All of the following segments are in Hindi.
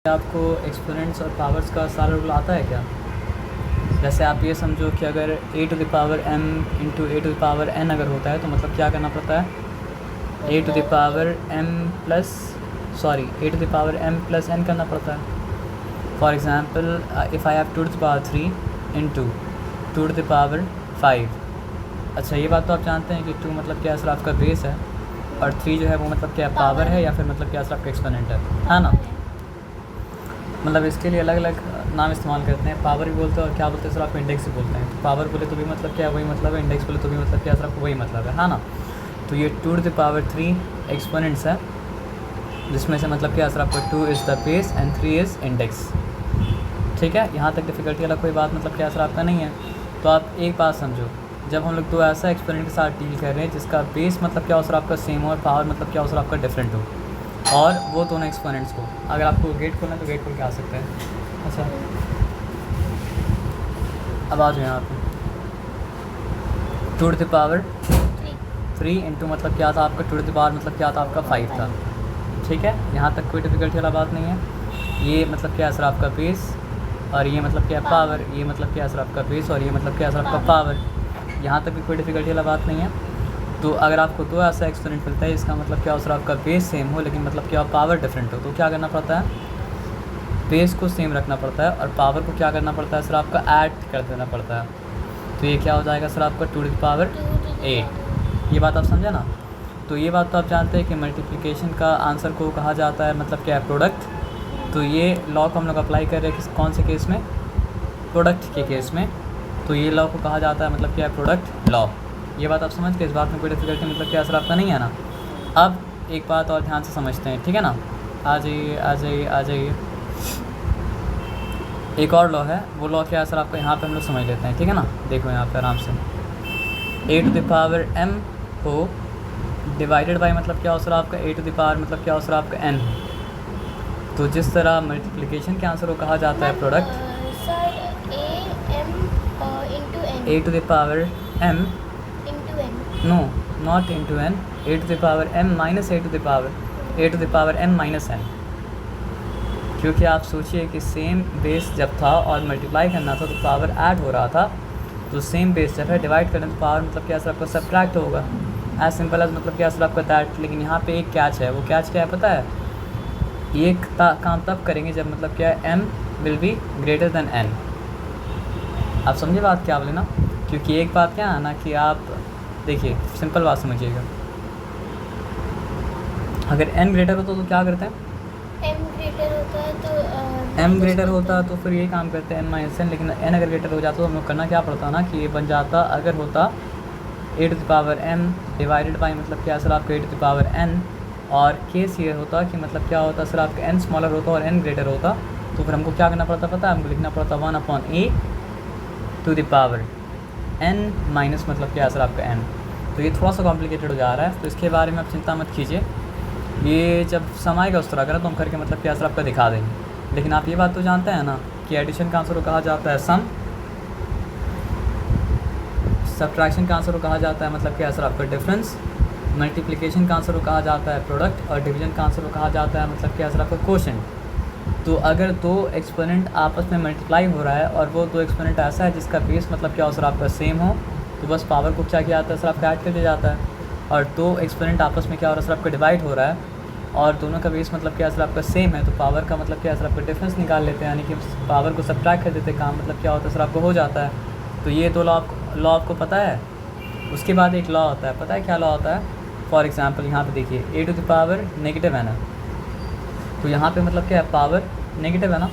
आपको एक्सपोनेंट्स और पावर्स का सारा रूल आता है क्या? जैसे आप ये समझो कि अगर a to the power m into a to the power n अगर होता है तो मतलब क्या करना पड़ता है? a to the power m plus n करना पड़ता है। For example if I have 2 to the power 3 into 2 to the power 5। अच्छा, ये बात तो आप जानते हैं कि 2 मतलब क्या सर आपका बेस है और 3 जो है वो मतलब क्या पावर है या फिर मतलब क्या सर आपका एक्सपोनेंट है ना। मतलब इसके लिए अलग अलग नाम इस्तेमाल करते हैं, पावर भी बोलते हैं और क्या बोलते हैं सर आपको इंडेक्स भी बोलते हैं। तो पावर बोले तो भी मतलब क्या वही मतलब है, इंडेक्स बोले तो भी मतलब क्या सर आपको वही मतलब है ना। तो ये 2 टू द पावर 3 एक्सपोनेंट्स है जिसमें से मतलब क्या सर आपको 2 is the base and 3 is index. ठीक है, यहाँ तक डिफ़िकल्टी वाला कोई बात मतलब क्या सर आपका नहीं है। तो आप एक बात समझो, जब हम लोग दो ऐसा एक्सपोनेंट के साथ डील कर रहे हैं जिसका बेस मतलब क्या हो सर आपका सेम हो और पावर मतलब क्या हो सर आपका डिफरेंट हो, और वो दोनों एक्सपोनेंट्स को अगर आपको गेट खोलना है तो गेट खोल के आ सकते हैं। अच्छा, अब आ जाओ यहाँ पे 2 टू द पावर 3 इंटू मतलब क्या था आपका 2 टू द पावर मतलब क्या था आपका 5 था। ठीक है, यहाँ तक कोई डिफ़िकल्टी वाला बात नहीं है। ये मतलब क्या सर आपका बेस और ये मतलब क्या पावर, ये मतलब क्या सर आपका बेस और ये मतलब क्या सर आपका पावर। यहाँ तक भी कोई डिफ़िकल्टी वाला बात नहीं है। तो अगर आपको दो ऐसा एक्सपोनेंट मिलता है इसका मतलब क्या हो सर आपका बेस सेम हो लेकिन मतलब क्या पावर डिफरेंट हो, तो क्या करना पड़ता है? बेस को सेम रखना पड़ता है और पावर को क्या करना पड़ता है सर आपका ऐड कर देना पड़ता है। तो ये क्या हो जाएगा सर आपका 2 टू द पावर 8। ये बात आप समझे ना। तो ये बात तो आप जानते हैं कि मल्टीप्लिकेशन का आंसर को कहा जाता है मतलब क्या है प्रोडक्ट। तो ये लॉ को हम लोग अप्लाई कर रहे हैं किस कौन से केस में? प्रोडक्ट के केस में। तो ये लॉ को कहा जाता है मतलब क्या है प्रोडक्ट लॉ। ये बात आप समझ के इस बात में कोई डिफ़िकल्टी मतलब क्या असर आपका नहीं है ना। अब एक बात और ध्यान से समझते हैं, ठीक है ना। आ जाइए आ जाइए आ जाइए, एक और लॉ है, वो लॉ क्या असर आपका यहाँ पे हम लोग समझ लेते हैं, ठीक है ना। देखो यहाँ पे आराम से a to the power m हो डिवाइडेड बाई मतलब क्या हो सर आपका a टू द पावर मतलब क्या हो सर आपका n। तो जिस तरह मल्टीप्लिकेशन के आंसर को कहा जाता है product a to the power m, no not into n, a to the power m minus a to the power m minus n। क्योंकि आप सोचिए कि सेम बेस जब था और मल्टीप्लाई करना था तो पावर ऐड हो रहा था, तो सेम बेस जब है डिवाइड करना तो पावर मतलब क्या सर आपका सब्ट्रैक्ट होगा। एज सिंपल एज मतलब क्या सर आपका दैट। लेकिन यहाँ पे एक कैच है, वो कैच क्या है पता है? ये काम तब करेंगे जब मतलब क्या है m will be greater than n। आप समझे बात क्या बोले ना। क्योंकि एक बात क्या है ना कि आप देखिए सिंपल बात समझिएगा, अगर n ग्रेटर होता तो क्या करते हैं? m ग्रेटर होता तो फिर ये काम करते हैं m माइनस n। लेकिन n अगर ग्रेटर हो जाता तो हम लोग करना क्या पड़ता ना कि ये बन जाता अगर होता a to the power m divided by मतलब क्या सर आपका a to the power n। और केस ये होता कि मतलब क्या होता सर आपका n स्मॉलर होता और n ग्रेटर होता, तो फिर हमको क्या करना पड़ता पता है? हमको लिखना पड़ता 1/a to the power n minus मतलब क्या सर आपका n। तो ये थोड़ा सा कॉम्प्लिकेटेड हो जा रहा है, तो इसके बारे में आप चिंता मत कीजिए। ये जब समय आएगा उस तरह का ना तो हम करके मतलब क्या सर आपका दिखा देंगे। लेकिन आप ये बात तो जानते हैं ना कि एडिशन का आंसर को कहा जाता है सम, सब्ट्रैक्शन का आंसर को कहा जाता है मतलब क्या सर आपका डिफरेंस, मल्टीप्लिकेशन का आंसर को कहा जाता है प्रोडक्ट और डिवीजन का आंसर को कहा जाता है मतलब क्या सर आपका क्वोशंट। तो अगर दो एक्सपोनेंट आपस में मल्टीप्लाई हो रहा है और वो दो एक्सपोनेंट ऐसा है जिसका बेस मतलब क्या हो सर आपका सेम हो, तो बस पावर को क्या किया जाता है सर आपका ऐड कर दिया जाता है। और दो एक्सपोनेंट आपस में क्या हो रहा है सर आपका डिवाइड हो रहा है और दोनों का बेस मतलब क्या सर आपका सेम है, तो पावर का मतलब क्या सर आपका डिफरेंस निकाल लेते हैं, यानी कि पावर को सब्ट्रैक्ट कर देते हैं, काम मतलब क्या होता है सर आपको हो जाता है। तो ये दो लॉ आपको पता है। उसके बाद एक लॉ होता है, पता है क्या लॉ होता है? फॉर एग्ज़ाम्पल यहाँ पे देखिए a to the power negative है ना, तो यहाँ पे मतलब क्या है पावर नेगेटिव है ना,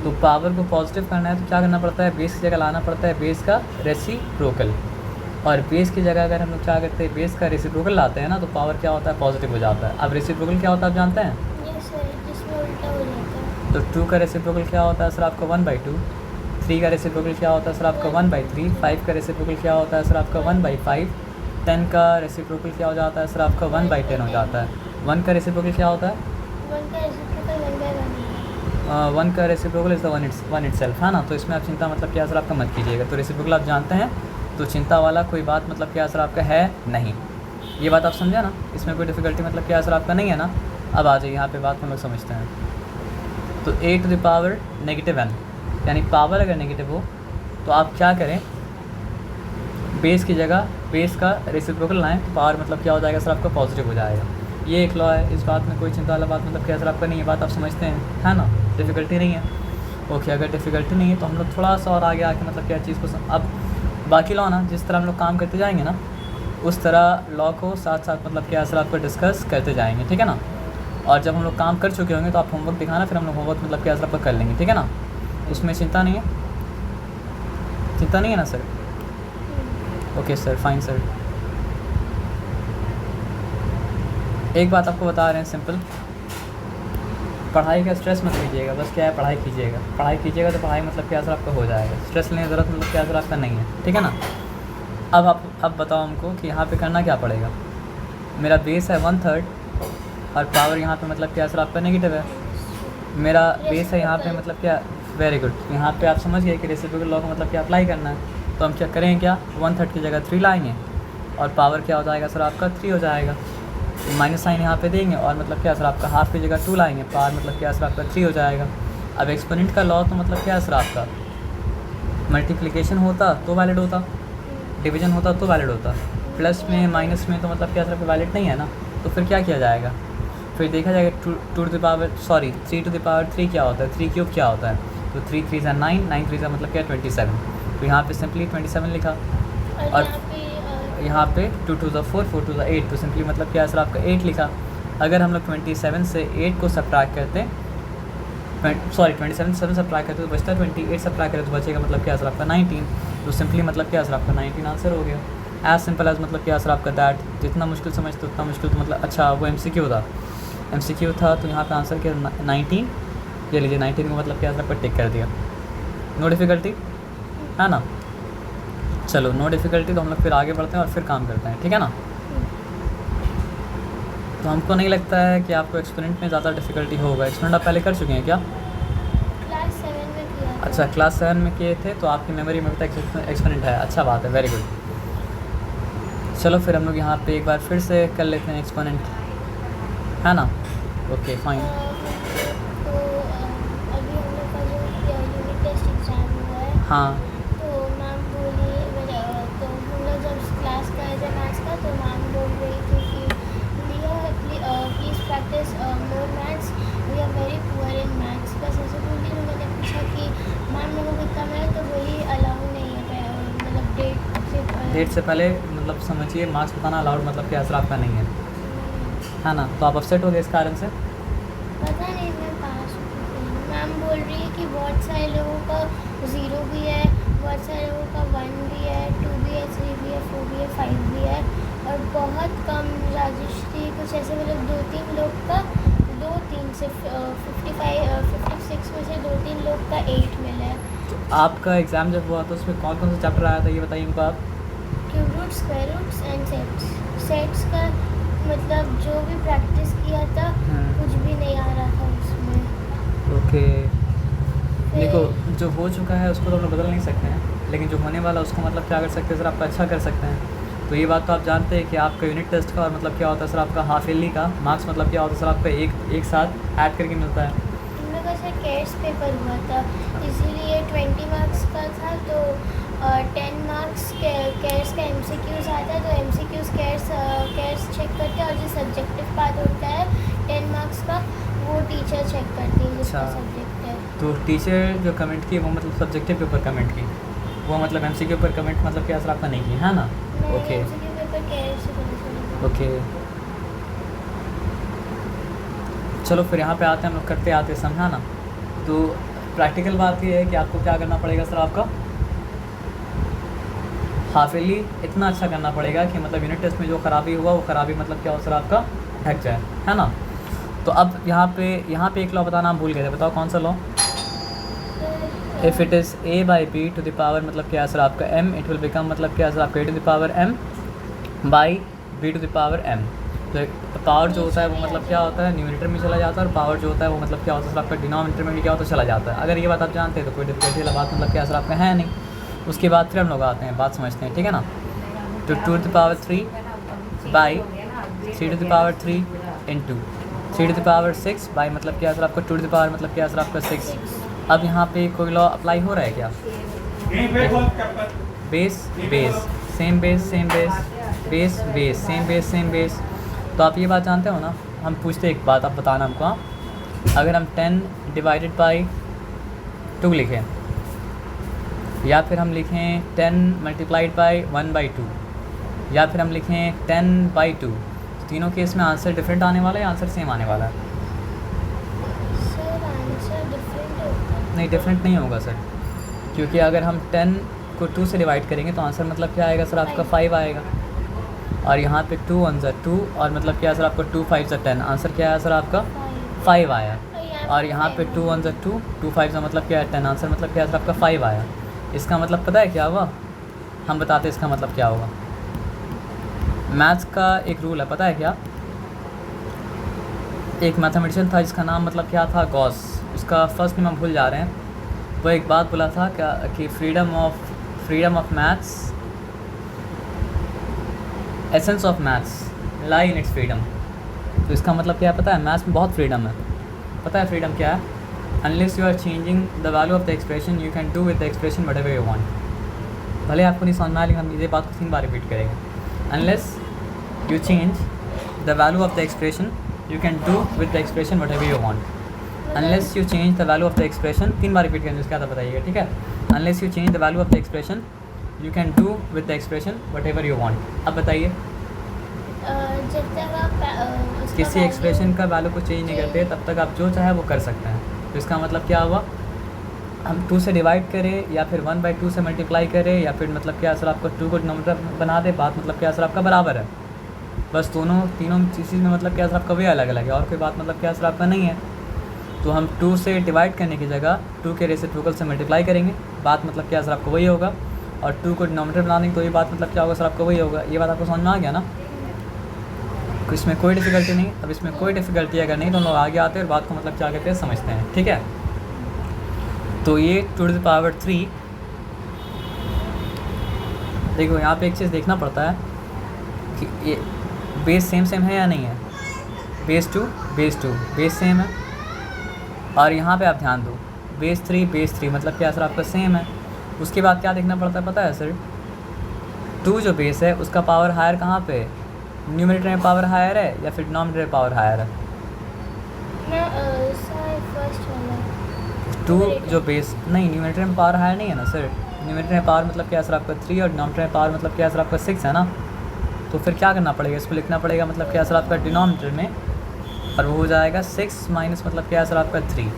तो पावर को पॉजिटिव करना है तो क्या करना पड़ता है? बेस की जगह लाना पड़ता है बेस का रेसिप्रोकल। और बेस की जगह अगर हम लोग क्या करते हैं बेस का रेसिप्रोकल लाते हैं ना तो पावर क्या होता है? पॉजिटिव हो जाता है। अब रेसिप्रोकल क्या होता है आप जानते हैं? जिसमें उल्टा हो जाता है। तो 2 का रेसिप्रोकल क्या होता है सर आपका 1/2, 3 का रेसिप्रोकल क्या होता है सर आपका 1/3, 5 का रेसिप्रोकल क्या होता है सर आपका 1/5, 10 का रेसिप्रोकल क्या हो जाता है सर आपका 1/10 हो जाता है। 1 का रेसिप्रोकल क्या होता है? 1 का रेसिप्रोकल इज़ द 1 इटसेल्फ, है ना। तो इसमें आप चिंता मतलब क्या सर आपका मत कीजिएगा। तो रेसिप्रोकल आप जानते हैं तो चिंता वाला कोई बात मतलब क्या सर आपका है नहीं। ये बात आप समझा ना, इसमें कोई डिफ़िकल्टी मतलब क्या सर आपका नहीं है ना। अब आ जाइए यहाँ पे बात हम लोग समझते हैं। तो a to the power negative n, यानी पावर अगर नेगेटिव हो तो आप क्या करें, बेस की जगह बेस का रेसिप्रोकल लाएँ तो पावर मतलब क्या हो जाएगा सर आपका पॉजिटिव हो जाएगा। ये एक लॉ है, इस बात में कोई चिंता वाला बात मतलब क्या सर आपका नहीं है, बात आप समझते हैं है ना, डिफ़िकल्टी नहीं है। ओके, अगर डिफ़िकल्टी नहीं है तो हम लोग थोड़ा सा और आगे आके मतलब क्या चीज़ को अब बाकी लॉ ना जिस तरह हम लोग काम करते जाएंगे ना उस तरह लॉ को साथ साथ मतलब क्या सर आपको डिस्कस करते जाएंगे, ठीक है ना। और जब हम लोग काम कर चुके होंगे तो आप होमवर्क दिखाना, फिर हम लोग होमवर्क मतलब क्या सर आपका कर लेंगे, ठीक है ना। उसमें चिंता नहीं है, चिंता नहीं है ना sir. Okay sir, fine sir. एक बात आपको बता रहे हैं सिंपल, पढ़ाई का स्ट्रेस मत लीजिएगा, बस क्या है पढ़ाई कीजिएगा, पढ़ाई कीजिएगा तो पढ़ाई मतलब क्या सर आपका हो जाएगा, स्ट्रेस लेने की ज़रूरत मतलब क्या सर आपका नहीं है, ठीक है ना। अब बताओ हमको कि यहाँ पे करना क्या पड़ेगा। मेरा बेस है 1/3 और पावर यहाँ पे मतलब क्या सर आपका नेगेटिव है। मेरा बेस है यहाँ पे मतलब क्या, वेरी गुड, यहाँ पे आप समझ गए कि रेसिप्रोकल लॉ को मतलब क्या अप्लाई करना है। तो हम क्या करेंगे, क्या 1/3 की जगह 3 लाएंगे और पावर क्या हो जाएगा सर आपका 3 हो जाएगा। माइनस साइन यहाँ पे देंगे और मतलब क्या सर आपका हाफ की जगह 2 लाएंगे, पावर मतलब क्या सर आपका 3 हो जाएगा। अब एक्सपोनेंट का लॉ तो मतलब क्या सर आपका मल्टीप्लिकेशन होता तो वैलिड होता, डिवीजन होता तो वैलिड होता, प्लस में माइनस में तो मतलब क्या सर आपका वैलिड नहीं है ना। तो फिर क्या किया जाएगा, फिर देखा जाएगा 3 टू द पावर 3 क्या होता है, 3 क्यूब क्या होता है। तो 3 3 ज़ा 9, 9 3 ज़ा मतलब क्या 27। तो यहाँ पे सिंपली 27 लिखा और यहाँ पे 2 2 ज़ा 4, 4 2 ज़ा 8, तो सिंपली मतलब क्या सर आपका 8 लिखा। अगर हम लोग 27 से 8 को सब्ट्रैक्ट करते हैं, 27 से 7 सब्ट्रैक्ट करते तो बचता है 28, सब्ट्रैक्ट करें तो बचेगा मतलब क्या सर आपका 19। तो सिंपली मतलब क्या सर आपका 19 आंसर हो गया। एज सिंपल एज मतलब क्या सर आपका दैट। जितना मुश्किल समझते उतना मुश्किल तो मतलब अच्छा वो MCQ था, MCQ था तो यहाँ पे आंसर क्या 19, ये लीजिए 19 को मतलब क्या सर आपका टिक कर दिया। नो डिफ़िकल्टी है ना। चलो नो डिफ़िकल्टी, तो हम लोग फिर आगे बढ़ते हैं और फिर काम करते हैं, ठीक है ना। तो हमको नहीं लगता है कि आपको एक्सपोनेंट में ज़्यादा डिफ़िकल्टी होगा। एक्सपोनेंट आप पहले कर चुके हैं क्या? क्लास 7 में किया था। अच्छा, क्लास 7 में किए थे तो आपकी मेमोरी में तक एक्सपोनेंट है, अच्छा बात है, वेरी गुड। चलो फिर हम लोग यहाँ पे एक बार फिर से कर लेते हैं एक्सपोनेंट, है ना। Okay fine. तो अभी हम लोग का जो यूनिट टेस्ट एग्ज़ाम हुआ है, हाँ तो मैम बोली तो हम लोग जब क्लास कर रहे थे मैथ्स का तो मैम बोल रही थी कि please practise more maths, we are very poor in maths. बस ऐसे बोली। तो मैंने पूछा कि मैम लोगों को कितना मिला, तो वही अलाउ नहीं है, मतलब डेट से पहले मतलब समझिए मार्क्स बताना अलाउड मतलब क्या सर आपका नहीं है ना। तो आप अपसेट हो गए इस कारण से? पता नहीं, मैं पास हूँ। मैम बोल रही है कि बहुत सारे लोगों का 0 भी है, बहुत सारे लोगों का 1 भी है, 2 भी है, 3 भी है, 4 भी है, 5 भी है, और बहुत कम राजश्री कुछ ऐसे मतलब 2-3 लोग का 2-3 से 56 में से 2-3 लोग का 8 मिला है। तो आपका एग्ज़ाम जब हुआ तो उसमें कौन कौन सा चैप्टर आया था ये बताइए हमको आप। Cube roots, square roots and sets का मतलब जो भी प्रैक्टिस किया था कुछ भी नहीं आ रहा था उसमें। ओके देखो, जो हो चुका है उसको तो हम लोग बदल नहीं सकते हैं, लेकिन जो होने वाला उसको मतलब क्या कर सकते हैं सर आपका अच्छा कर सकते हैं। तो ये बात तो आप जानते हैं कि आपका यूनिट टेस्ट का और मतलब क्या होता है सर आपका हाफ ईयरली का मार्क्स मतलब क्या होता है सर आपका एक साथ ऐड करके मिलता है। हम लोग का सर केयर्स पेपर हुआ था, इसीलिए 20 मार्क्स का था, तो 10 मार्क्स केयर्स का MCQs आता है, तो MCQs केयर्स चेक करते हैं, और जो सब्जेक्टिव पार्ट होता है 10 मार्क्स का वो टीचर चेक करती है जिसका अच्छा। सब्जेक्ट है। तो टीचर जो कमेंट की वो मतलब सब्जेक्टिव के ऊपर कमेंट की, वो मतलब MCQ के ऊपर कमेंट मतलब क्या सर आपका नहीं की, है ना। ओके MCQ पेपर केयर्स से पता चलेगा। ओके चलो फिर यहाँ पे आते हैं हम लोग करते आते समझा ना। तो प्रैक्टिकल बात ये है कि आपको क्या करना पड़ेगा सर आपका हाफ ईयरली इतना अच्छा करना पड़ेगा कि मतलब यूनिट टेस्ट में जो ख़राबी हुआ वो ख़राबी मतलब क्या हो सर आपका ढक जाए, है ना। तो अब यहाँ पे एक लॉ बताना हम भूल गए थे, बताओ कौन सा law. If it is a/b to the power मतलब क्या सर आपका m, इट विल बिकम मतलब क्या सर आपका a to the power m by b to the power m। तो पावर जो होता है वो मतलब क्या होता है न्यूमरेटर में चला जाता है, और पावर जो होता है वो मतलब क्या होता है सर आपका डिनोमिनेटर में भी क्या होता है चला जाता है। अगर ये बात आप जानते हैं तो कोई डिफिकल्टी वाला बात मतलब क्या सर आपका है नहीं। उसके बाद फिर हम लोग आते हैं बात समझते हैं, ठीक है ना। तो 2 to the power 3 by 3 to the power 3 into 3 to the power 6 by मतलब क्या सर आपका 2 टू द पावर मतलब क्या सर आपका 6। अब यहाँ पे कोई लॉ अप्लाई हो रहा है क्या? Base base same base same base base base same base same base. तो आप ये बात जानते हो ना, हम पूछते एक बात, आप बताना हमको। हाँ, अगर हम 10 डिवाइडेड बाई 2 लिखें, या फिर हम लिखें 10 मल्टीप्लाइड बाई 1/2, या फिर हम लिखें 10/2, तीनों केस में आंसर डिफरेंट आने वाला है या आंसर सेम आने वाला है? सर आंसर डिफरेंट होता है। नहीं, डिफरेंट नहीं होगा सर, क्योंकि अगर हम 10 को 2 से डिवाइड करेंगे तो आंसर मतलब क्या आएगा सर आपका 5 आएगा। और यहाँ पे 2 1 ज़ा 2 और मतलब क्या सर आपका 2 5 ज़ा 10, आंसर क्या है सर आपका 5 आया। और यहाँ पे 2 1 ज़ा 2 2 5 ज़ा मतलब क्या है 10, आंसर मतलब क्या है सर आपका 5 आया। इसका मतलब पता है क्या हुआ? हम बताते इसका मतलब क्या होगा। मैथ्स का एक रूल है, पता है क्या? एक मैथमेटिशियन था जिसका नाम मतलब क्या था, गॉस, उसका फर्स्ट नेम हम भूल जा रहे हैं। वो एक बात बोला था क्या कि freedom of maths, essence of maths lie in its freedom. तो इसका मतलब क्या है पता है? मैथ्स में बहुत फ्रीडम है। पता है फ्रीडम क्या है? Unless you are changing the value of the expression you can do with the expression whatever you want. भले आपको नहीं समझ में आया लेकिन हम ये बात को 3 बार रिपीट करेंगे। Unless you change the value of the expression you can do with the expression whatever you want। unless you change the value of the expression, 3 bar repeat करेंगे, उसके बाद बताइएगा, ठीक है? unless you change the value of the expression you can do with the expression whatever you want। अब बताइए, जब तक आप उसका किसी value- एक्सप्रेशन का वैल्यू को चेंज नहीं करते तब तक आप जो चाहे वो कर सकते हैं। तो इसका मतलब क्या हुआ? हम 2 से डिवाइड करें या फिर 1/2 से मल्टीप्लाई करें या फिर मतलब क्या सर आपको 2 को डिनोमिनेटर बना दे, बात मतलब क्या सर आपका बराबर है। बस तीनों चीज़ में मतलब क्या सर आपका वे अलग अलग है और कोई बात मतलब क्या सर आपका नहीं है। तो हम 2 से डिवाइड करने की जगह 2 के रेसिप्रोकल से मल्टीप्लाई करेंगे, बात मतलब क्या सर आपको वही होगा। और 2 को डिनोमिनेटर बना देंगे तो ये बात मतलब क्या होगा सर आपको वही होगा। ये बात आपको समझ में आ गया ना? इसमें कोई डिफ़िकल्टी नहीं। अब इसमें कोई डिफ़िकल्टी अगर नहीं तो हम लोग आगे आते हैं और बात को मतलब क्या कहते हैं समझते हैं, ठीक है? तो ये 2 टू द पावर 3, देखो यहाँ पे एक चीज़ देखना पड़ता है कि ये बेस सेम है या नहीं है। बेस 2 बेस सेम है। और यहाँ पे आप ध्यान दो, बेस 3 मतलब क्या सर आपका सेम है। उसके बाद क्या देखना पड़ता है पता है सर? 2 जो बेस है उसका पावर हायर कहाँ पे है? न्यूमरेटर में पावर हायर है या फिर डिनोमिनेटर में पावर हायर है? ना सर फर्स्ट वाला 2 जो बेस, नहीं न्यूमरेटर में पावर हायर नहीं है ना सर। न्यूमरेटर में पावर मतलब क्या सर आपका 3 और डिनोमिनेटर में पावर मतलब क्या सर आपका 6 है ना। तो फिर क्या करना पड़ेगा? इसको लिखना पड़ेगा मतलब क्या सर आपका डिनोमिनेटर में, और वो हो जाएगा 6 माइनस मतलब क्या सर आपका 3।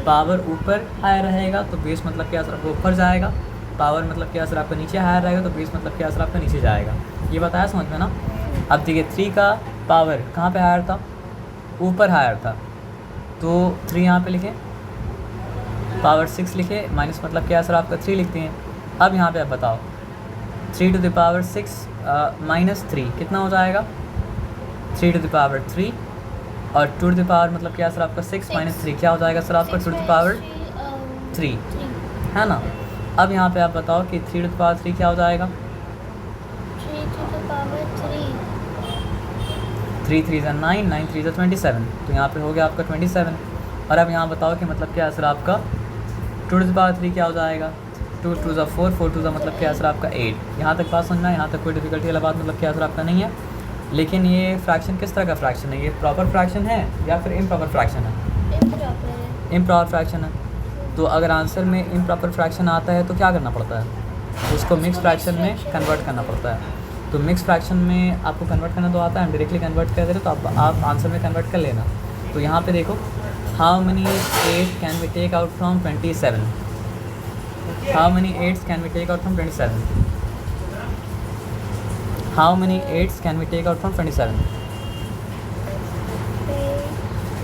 पावर ऊपर हायर रहेगा तो बेस मतलब क्या सर आपका ऊपर जाएगा, पावर मतलब क्या सर आपका नीचे हायर रहेगा तो बेस मतलब क्या सर आपका नीचे जाएगा। ये बताया समझ में ना? अब देखिए 3 का पावर कहाँ पे हायर था? ऊपर हायर था, तो 3 यहाँ पे लिखें, पावर 6 लिखे, माइनस मतलब क्या सर आपका 3 लिखते हैं। अब यहाँ पे आप बताओ 3 टू द पावर 6 माइनस 3 कितना हो जाएगा? 3 टू द पावर 3 और 2 टू द पावर मतलब क्या सर आपका 6 माइनस 3 क्या हो जाएगा सर आपका 2 टू द पावर 3, है ना? अब यहाँ पे आप बताओ कि 3 टू द पावर 3 क्या हो जाएगा? 3 to the power 3 3 3 ज़ा 9 9 3 ज़ा 27, तो यहाँ पे हो गया आपका 27। और अब यहाँ बताओ कि मतलब क्या सर आपका 2 टू द पावर 3 क्या हो जाएगा? 2 2 ज़ा 4 4 2 ज़ा मतलब क्या सर आपका 8। यहाँ तक बात समझना, यहाँ तक कोई डिफिकल्टी वाला बात मतलब क्या सर आपका नहीं है। लेकिन ये फ्रैक्शन किस तरह का फ्रैक्शन है? ये प्रॉपर फ्रैक्शन है या फिर इम्प्रॉपर फ्रैक्शन है? improper है। इम्प्रॉपर फ्रैक्शन है। तो अगर आंसर में इम्प्रॉपर फ्रैक्शन आता है तो क्या करना पड़ता है? उसको मिक्स फ्रैक्शन में कन्वर्ट करना पड़ता है। तो मिक्स फ्रैक्शन में आपको कन्वर्ट करना तो आता है, हम डायरेक्टली कन्वर्ट कर दे रहे तो आप आंसर में कन्वर्ट कर लेना। तो यहाँ पे देखो, how many 8 can we take out from 27? How many 8 can we take out from 27? How many 8 can we take out from 27?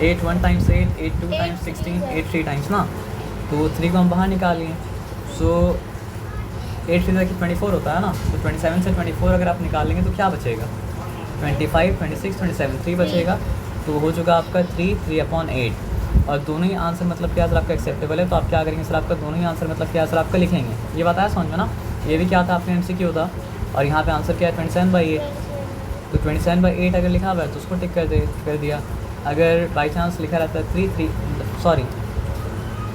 8 1 times 8, 8 2 times 16, 8 3 times ना। तो 3 को हम बाहर निकालिए, सो 8 3 की 24 होता है ना। तो 27 से 24 अगर आप निकालेंगे तो क्या बचेगा? 25 26 27 3 बचेगा। तो हो चुका आपका 3/8। और दोनों ही आंसर मतलब क्या सर आपका एक्सेप्टेबल है, तो आप क्या करेंगे सर? आपका दोनों ही आंसर मतलब क्या सर आपका लिखेंगे। ये बताया समझ में ना? ये भी क्या था आपने MCQ था। और यहाँ पे आंसर क्या है 27/8। तो 27/8 अगर लिखा हुआ है तो उसको टिक कर दिया। अगर बाई चांस लिखा रहता है 3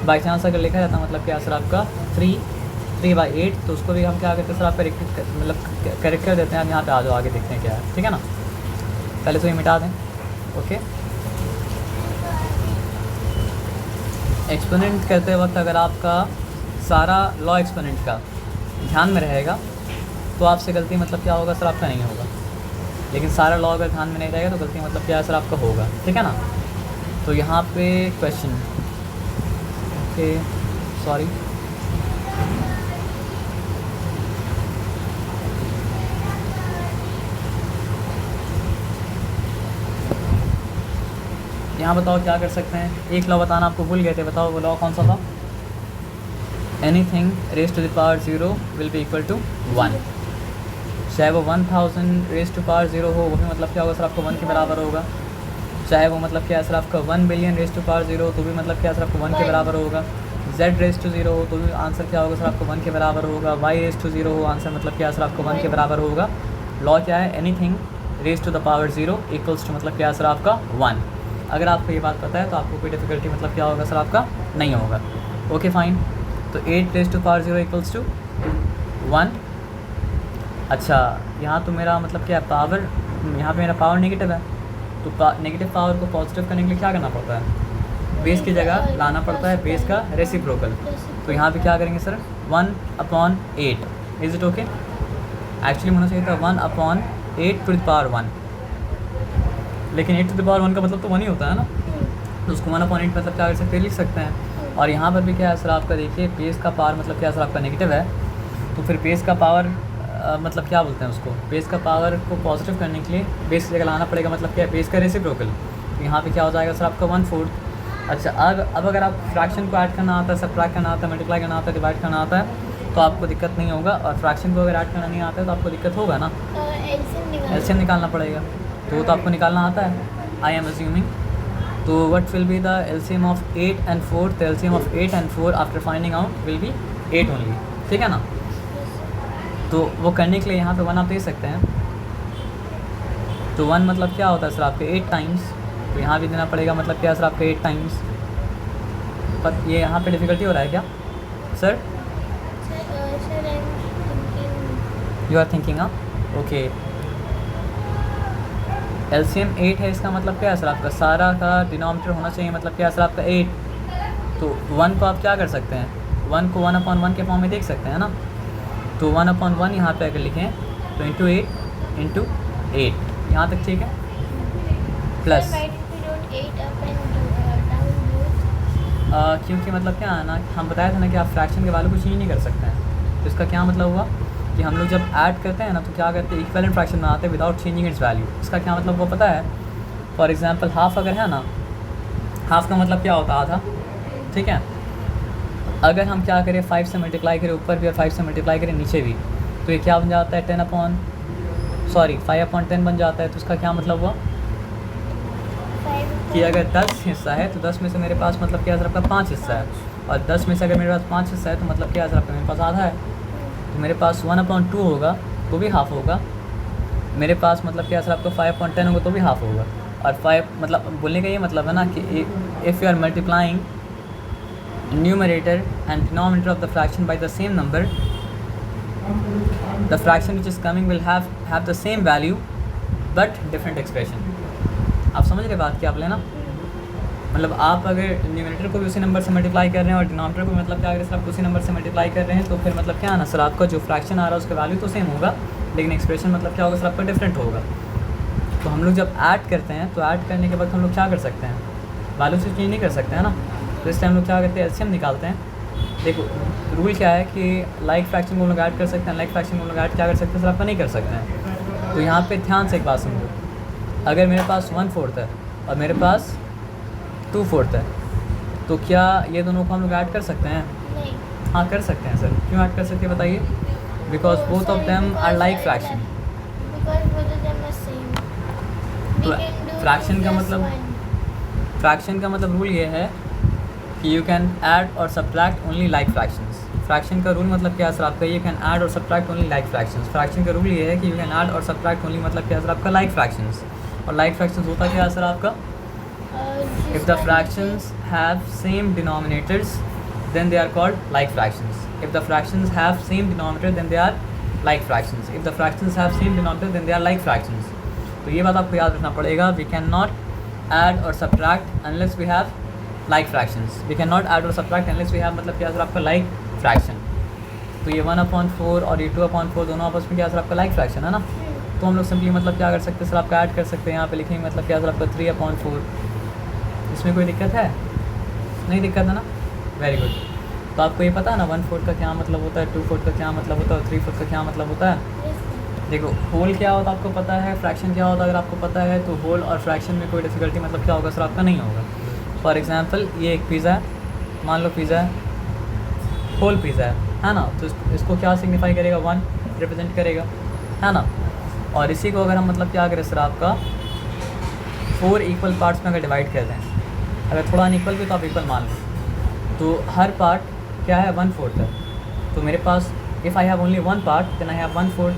बाई चांस अगर लिखा रहता मतलब क्या सर आपका 3/8, तो उसको भी हम क्या करते हैं सर आपका मतलब करेक्ट कर देते हैं। हम यहाँ पे आ जाओ, आगे देखते हैं क्या है, ठीक है ना। पहले तो ये मिटा दें, ओके। एक्सपोनेंट करते वक्त अगर आपका सारा लॉ एक्सपोनेंट का ध्यान में रहेगा तो आपसे गलती मतलब क्या होगा सर आपका नहीं होगा, लेकिन सारा लॉ अगर ध्यान में नहीं रहेगा तो गलती मतलब क्या है सर आपका होगा, ठीक है ना। तो यहाँ पे क्वेश्चन, ओके सॉरी, यहाँ बताओ क्या कर सकते हैं। एक लॉ बताना आपको भूल गए थे, बताओ वो लॉ कौन सा था। Anything raised to the power 0 will be equal to 1। चाहे वो 1000 रेज टू पावर 0 हो, वो भी मतलब क्या होगा सर आपको 1 के बराबर होगा। चाहे वो मतलब क्या है सर आपका 1 बिलियन रेज टू पावर 0 हो, तो भी मतलब क्या है सर आपको 1 के बराबर होगा। z रेज टू 0 हो तो भी आंसर क्या होगा सर आपको 1 के बराबर होगा। y रेज टू 0 हो, आंसर मतलब क्या है सर आपको 1 के बराबर होगा। लॉ क्या है, anything raised to the power 0 equals to मतलब क्या है सर आपका 1। अगर आपको ये बात पता है तो आपको कोई डिफ़िकल्टी मतलब क्या होगा सर आपका नहीं होगा, ओके फाइन। तो 8 raised to power 0 equals to 1। अच्छा, यहाँ तो मेरा मतलब क्या है पावर, यहाँ पे मेरा पावर नेगेटिव है, तो नेगेटिव पावर को पॉजिटिव करने के लिए क्या करना पड़ता है, बेस की जगह लाना पड़ता है बेस का रेसिप्रोकल। तो यहाँ पे क्या करेंगे sir 1/8, is it okay. Actually होना चाहिए था 1/8 टू द पावर 1, लेकिन 8 टू द पावर 1 का मतलब तो 1 ही होता है ना, तो उसको 1/8 मतलब क्या कर सकते हैं, लिख सकते हैं। और यहाँ पर भी क्या है सर आपका, देखिए बेस का पावर मतलब क्या है सर आपका नेगेटिव है, तो फिर बेस का पावर मतलब क्या बोलते हैं उसको, बेस का पावर को पॉजिटिव करने के लिए बेस की जगह लाना पड़ेगा मतलब क्या है, बेस का रेसिप्रोकल। तो यहाँ पे क्या हो जाएगा सर आपका 1/4। अच्छा, अब अगर आप फ्रैक्शन को ऐड करना आता है, सबट्रैक्ट करना आता है, मल्टीप्लाई करना आता है, डिवाइड करना आता है, तो आपको दिक्कत नहीं होगा। और फ्रैक्शन को अगर ऐड करना नहीं आता है तो आपको दिक्कत होगा ना, एलसीएम निकालना पड़ेगा। तो वो तो आपको निकालना आता है, आई एम अज्यूमिंग। तो what will be the LCM of 8 and 4? The LCM of 8 and 4 after finding out will be 8 only, ठीक है ना। तो वो करने के लिए यहाँ पे 1 आप दे सकते हैं। तो 1 मतलब क्या होता है सर आपके 8 टाइम्स, तो यहाँ भी देना पड़ेगा मतलब क्या सर आपका 8 टाइम्स। पर ये यहाँ पे डिफ़िकल्टी हो रहा है क्या sir? You are thinking, okay. LCM 8 है, इसका मतलब क्या है सर आपका सारा का डिनोमिनेटर होना चाहिए मतलब क्या है सर आपका 8। तो 1 को आप क्या कर सकते हैं, 1 को 1/1 के फॉर्म में देख सकते हैं ना। तो 1/1 यहाँ पे अगर लिखें तो इंटू 8 यहाँ तक, ठीक है। प्लस क्योंकि मतलब क्या है ना, हम बताया था ना कि आप फ्रैक्शन के वैल्यू को चेंज नहीं कर सकते हैं। तो इसका क्या मतलब हुआ कि हम लोग जब ऐड करते हैं ना तो क्या करते हैं, इक्विवेलेंट फ्रैक्शन बनाते हैं विदाउट चेंजिंग इट्स वैल्यू। इसका क्या मतलब वो पता है, फॉर एग्जांपल हाफ अगर है ना, हाफ का मतलब क्या होता है आधा, ठीक है। अगर हम क्या करें 5 से मल्टीप्लाई करें ऊपर भी और 5 से मल्टीप्लाई करें नीचे भी, तो ये क्या बन जाता है 5/10 बन जाता है। तो इसका क्या मतलब हुआ कि अगर 10 हिस्सा है तो 10 में से मेरे पास मतलब क्या सर आपका 5 हिस्सा है, और 10 में से अगर मेरे पास 5 हिस्सा है तो मतलब क्या सर आपका मेरे पास आधा है। तो मेरे पास 1/2 होगा तो भी हाफ होगा, मेरे पास मतलब क्या सर आपका 5/10 होगा तो भी हाफ होगा। और 5 मतलब बोलने का ये मतलब है ना कि if you are multiplying numerator and denominator of the fraction by the same number, the fraction which is coming will have the same value but different expression। आप समझ रहे बात क्या आप लेना, मतलब आप अगर न्यूमरेटर को भी उसी नंबर से मल्टीप्लाई कर रहे हैं और डिनोमिनेटर को मतलब क्या अगर सर आप उसी नंबर से मल्टीप्लाई कर रहे हैं, तो फिर मतलब क्या है ना सर आपका जो फ्रैक्शन आ रहा है उसका वैल्यू तो सेम होगा, लेकिन एक्सप्रेशन मतलब क्या होगा सर आपका डिफरेंट होगा। तो हम लोग जब ऐड करते हैं तो ऐड करने के बाद हम लोग क्या कर सकते हैं, वैल्यू से चेंज नहीं कर सकते हैं ना। तो इस टाइम हम लोग क्या करते हैं, एलसीएम निकालते हैं। देखो रूल क्या है कि लाइक फ्रैक्शन को हम लोग ऐड कर सकते हैं, लाइक फ्रैक्शन को हम लोग ऐड क्या कर सकते हैं सर आपका नहीं कर सकते हैं। तो यहाँ पे ध्यान से एक बात समझो, अगर मेरे पास 1/4 है और मेरे पास 2/4 है, तो क्या ये दोनों को हम लोग ऐड कर सकते हैं? नहीं। हाँ कर सकते हैं सर, क्यों ऐड कर सकते हैं बताइए? Because both of them are like fraction. तो फ्रैक्शन का मतलब रूल ये है कि यू कैन ऐड और subtract only like fractions. Fraction का रूल मतलब क्या है सर आपका, यू कैन ऐड और subtract only like fractions. Fraction का रूल ये है कि यू कैन ऐड और सब्ट्रैक्ट ओनली मतलब क्या है सर आपका लाइक फ्रैक्शंस। और लाइक फ्रैक्शंस होता क्या है सर आपका, If the fractions have same denominators, then they are called like fractions. If the fractions have same denominator, then they are like fractions. If the fractions have same denominator, then they are like fractions. तो ये बात आपको याद रखना पड़ेगा. We cannot add or subtract unless we have like fractions. We cannot add or subtract unless we have मतलब क्या सर आपका like fraction. तो ये 1/4 और ये 2/4 दोनों आपस में क्या सर आपका like fraction है ना. तो हम लोग सिंपली मतलब क्या कर सकते हैं सर आपका ऐड कर सकते हैं. यहाँ पे लिखेंगे मतलब क्या सर आपका 3/4. इसमें कोई दिक्कत है? नहीं दिक्कत है ना. Very good. तो आपको ये पता है ना 1/4 का क्या मतलब होता है, 2/4 का क्या मतलब होता है और 3/4 का क्या मतलब होता है. देखो होल क्या होता है आपको पता है, फ्रैक्शन क्या होता है अगर आपको पता है तो होल और फ्रैक्शन में कोई डिफ़िकल्टी मतलब क्या होगा सर आपका नहीं होगा. फॉर एग्जांपल ये एक पिज़्ज़ा है, मान लो पिज़्ज़ा है, होल पिज़्ज़ा है ना. तो इसको क्या सिग्निफाई करेगा, 1 रिप्रेजेंट करेगा, है ना. और इसी को अगर हम मतलब क्या करें सर आपका 4 इक्वल पार्ट्स में अगर डिवाइड कर दें, अगर थोड़ा अनइक्वल भी तो आप इक्वल मान लो, तो हर पार्ट क्या है 1/4 है. तो मेरे पास if I have only 1 part then I have 1/4.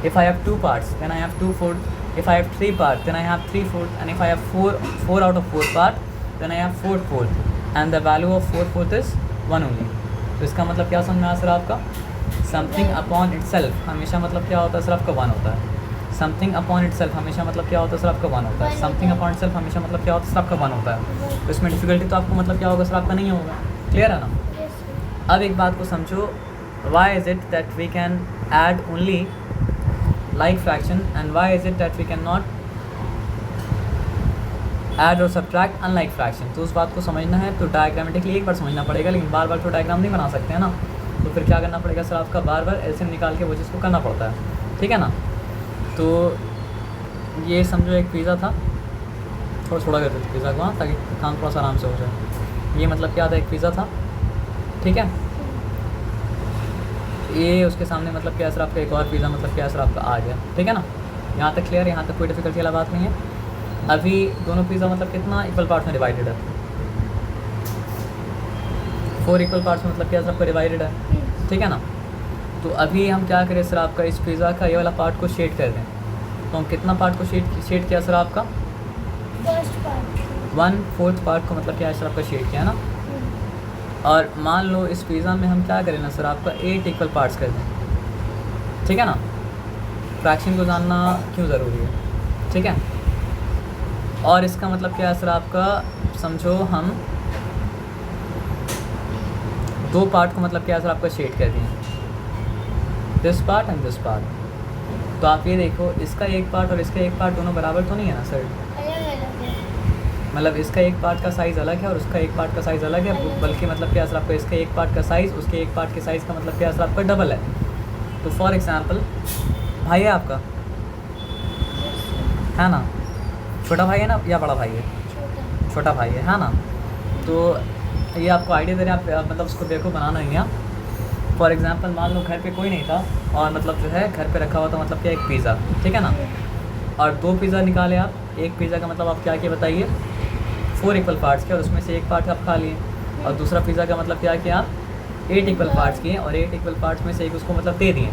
If I have 2 parts, then I have 2/4. If I have 3 parts, then I have 3/4. And if I have 4 out of 4 parts, then I have 4/4. And the value of 4/4 is 1 only. तो इसका मतलब क्या समझ में आया सर आपका, समथिंग अपॉन itself हमेशा मतलब क्या होता है सर आपका 1 होता है. समथिंग अपॉन itself हमेशा मतलब क्या होता है सर आपका 1 होता है. समथिंग अपॉन itself हमेशा मतलब क्या होता है सर आपका 1 होता है. तो इसमें डिफ़िकल्टी तो आपको मतलब क्या होगा सर आपका नहीं होगा. क्लियर है ना. अब एक बात को समझो, why is it that we can add only like fraction and why is it that we cannot add or subtract unlike fraction. तो उस बात को समझना है तो डायग्रामेटिकली एक बार समझना पड़ेगा, लेकिन बार बार तो डायग्राम नहीं बना सकते हैं ना. तो फिर क्या करना पड़ेगा सर आपका बार बार एलसीएम निकाल के वो चीज़ को करना पड़ता है. ठीक है ना. तो ये समझो एक पिज़्ज़ा था, थोड़ा कर देते पिज़्ज़ा को हाँ, ताकि काम थोड़ा सा आराम से हो जाए. ये मतलब क्या था, एक पिज़्ज़ा था, ठीक है. ये उसके सामने मतलब क्या सर आपका एक और पिज़्ज़ा मतलब क्या सर आपका आ गया. ठीक है ना. यहाँ तक क्लियर है, यहाँ तक कोई डिफ़िकल्टी वाला बात नहीं है. अभी दोनों पिज़्ज़ा मतलब कितना इक्वल पार्ट्स में डिवाइडेड है, 4 इक्वल पार्ट्स में मतलब क्या सर आपका डिवाइडेड है. ठीक है ना. तो अभी हम क्या करें सर आपका इस पिज़्ज़ा का ये वाला पार्ट को शेड कर दें. तो हम कितना पार्ट को शेड किया सर आपका, फर्स्ट पार्ट 1/4 पार्ट को मतलब क्या है सर आपका शेड किया है ना. और मान लो इस पिज़्ज़ा में हम क्या करें ना सर आपका 8 इक्वल पार्ट्स कर दें. ठीक है ना. फ्रैक्शन को जानना क्यों ज़रूरी है. ठीक है. और इसका मतलब क्या है सर आपका, समझो हम 2 पार्ट को मतलब क्या है सर आपका शेड कर दिए, this part and this part. तो आप ये देखो इसका एक पार्ट और इसका एक पार्ट दोनों बराबर तो नहीं है ना सर. अलग है. मतलब इसका एक पार्ट का साइज़ अलग है और उसका एक पार्ट का साइज़ अलग है, बल्कि मतलब क्या सर आपका इसके एक पार्ट का साइज़ उसके एक पार्ट के साइज़ का मतलब क्या सर आपका डबल है. तो फॉर एग्जांपल भाई है आपका, है ना, छोटा भाई है ना या बड़ा भाई है, छोटा भाई है ना. तो ये आपको आइडिया दे रहे हैं आप मतलब उसको देखो बनाना ही है. फॉर एग्जांपल मान लो घर पे कोई नहीं था और मतलब जो है घर पे रखा हुआ था मतलब क्या एक पिज़्ज़ा. ठीक है ना. और 2 पिज़्ज़ा निकाले आप. एक पिज़्ज़ा का मतलब आप क्या किया बताइए, 4 इक्वल पार्ट्स के और उसमें से एक पार्ट आप खा लिए. और दूसरा पिज़्ज़ा का मतलब क्या किया आप 8 इक्वल पार्ट्स किए और 8 इक्वल पार्ट्स में से एक उसको मतलब दे दिए.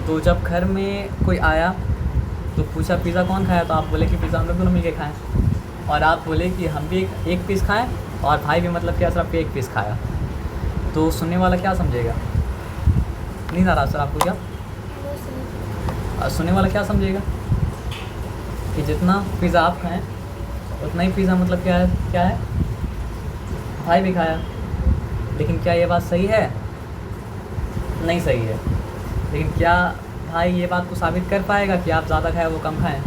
तो जब घर में कोई आया तो पूछा पिज़्ज़ा कौन खाया, तो आप बोले कि पिज़्ज़ा हम लोग दोनों मिलके खाएँ. और आप बोले कि हम भी एक पीस खाएँ और भाई भी मतलब क्या सर आपके एक पीस खाया. तो सुनने वाला क्या समझेगा, नहीं आ रहा सर आपको क्या, सुनने वाला क्या समझेगा कि जितना पिज़्ज़ा आप खाएँ उतना ही पिज़्ज़ा मतलब क्या है भाई भी खाया. लेकिन क्या ये बात सही है, नहीं सही है. लेकिन क्या भाई ये बात को साबित कर पाएगा कि आप ज़्यादा खाए वो कम खाएँ,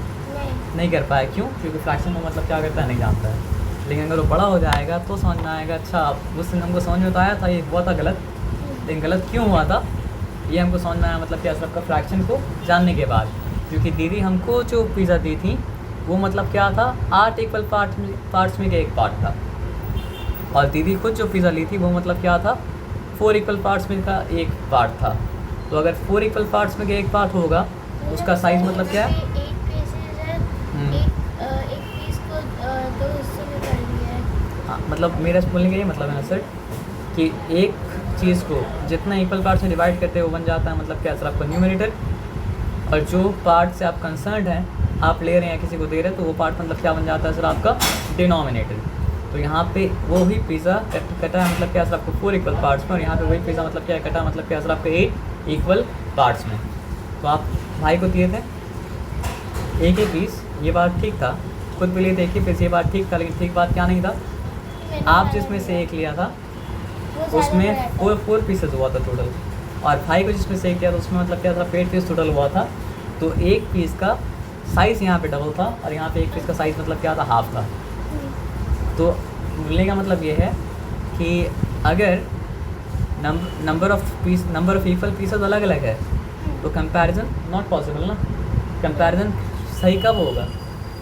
नहीं कर पाए. क्यों, क्योंकि फ्रैक्शन में मतलब क्या करता है नहीं जानता है. लेकिन अगर वो बड़ा हो जाएगा तो समझ में आएगा, अच्छा उस दिन हमको समझ में तो आया था ये हुआ था गलत, लेकिन गलत क्यों हुआ था ये हमको समझ में आया मतलब क्या सबका फ्रैक्शन को जानने के बाद. क्योंकि दीदी हमको जो पिज़्ज़ा दी थी वो मतलब क्या था 8 इक्वल पार्ट्स में का एक पार्ट था. और दीदी खुद जो पिज़्ज़ा ली थी वो मतलब क्या था 4 इक्वल पार्ट्स में का एक पार्ट था. तो अगर 4 इक्वल पार्ट्स में का एक पार्ट होगा उसका साइज़ मतलब क्या है, एक पीस को 2 हिस्सों में कर दिया है. हाँ मतलब मेरा बोलने का ये मतलब है ना सर कि एक चीज़ को जितना इक्वल पार्ट्स में डिवाइड करते हैं वो बन जाता है मतलब क्या सर आपका न्यूमरेटर. और जो पार्ट से आप कंसर्न्ड हैं, आप ले रहे हैं किसी को दे रहे हैं, तो वो पार्ट मतलब क्या बन जाता है सर आपका डिनोमिनेटर। तो यहाँ पे वो ही पिज़्ज़ा कटा है मतलब क्या सर आपको 4 इक्वल पार्ट्स में, और यहाँ पे वही पिज़्ज़ा मतलब क्या कटा मतलब क्या सर आपको 8 इक्वल पार्ट्स में। तो आप भाई को दिए थे एक ही पीस, ये बात ठीक था, खुद भी लिए थे एक ही पीस, ये बात ठीक था, लेकिन ठीक बात क्या नहीं था, आप जिसमें से एक लिया था उसमें 4 पीसेस हुआ था टोटल, और भाई को जिसमें से एक किया था उसमें मतलब क्या था 8 पीस टोटल हुआ था। तो एक पीस का साइज़ यहाँ पे डबल था, और यहाँ पे एक पीस का साइज़ मतलब क्या था हाफ था। तो बोलने का मतलब ये है कि अगर नंबर ऑफ इक्वल पीसेस अलग अलग है तो कंपैरिजन नॉट पॉसिबल ना। कंपैरिजन सही कब होगा,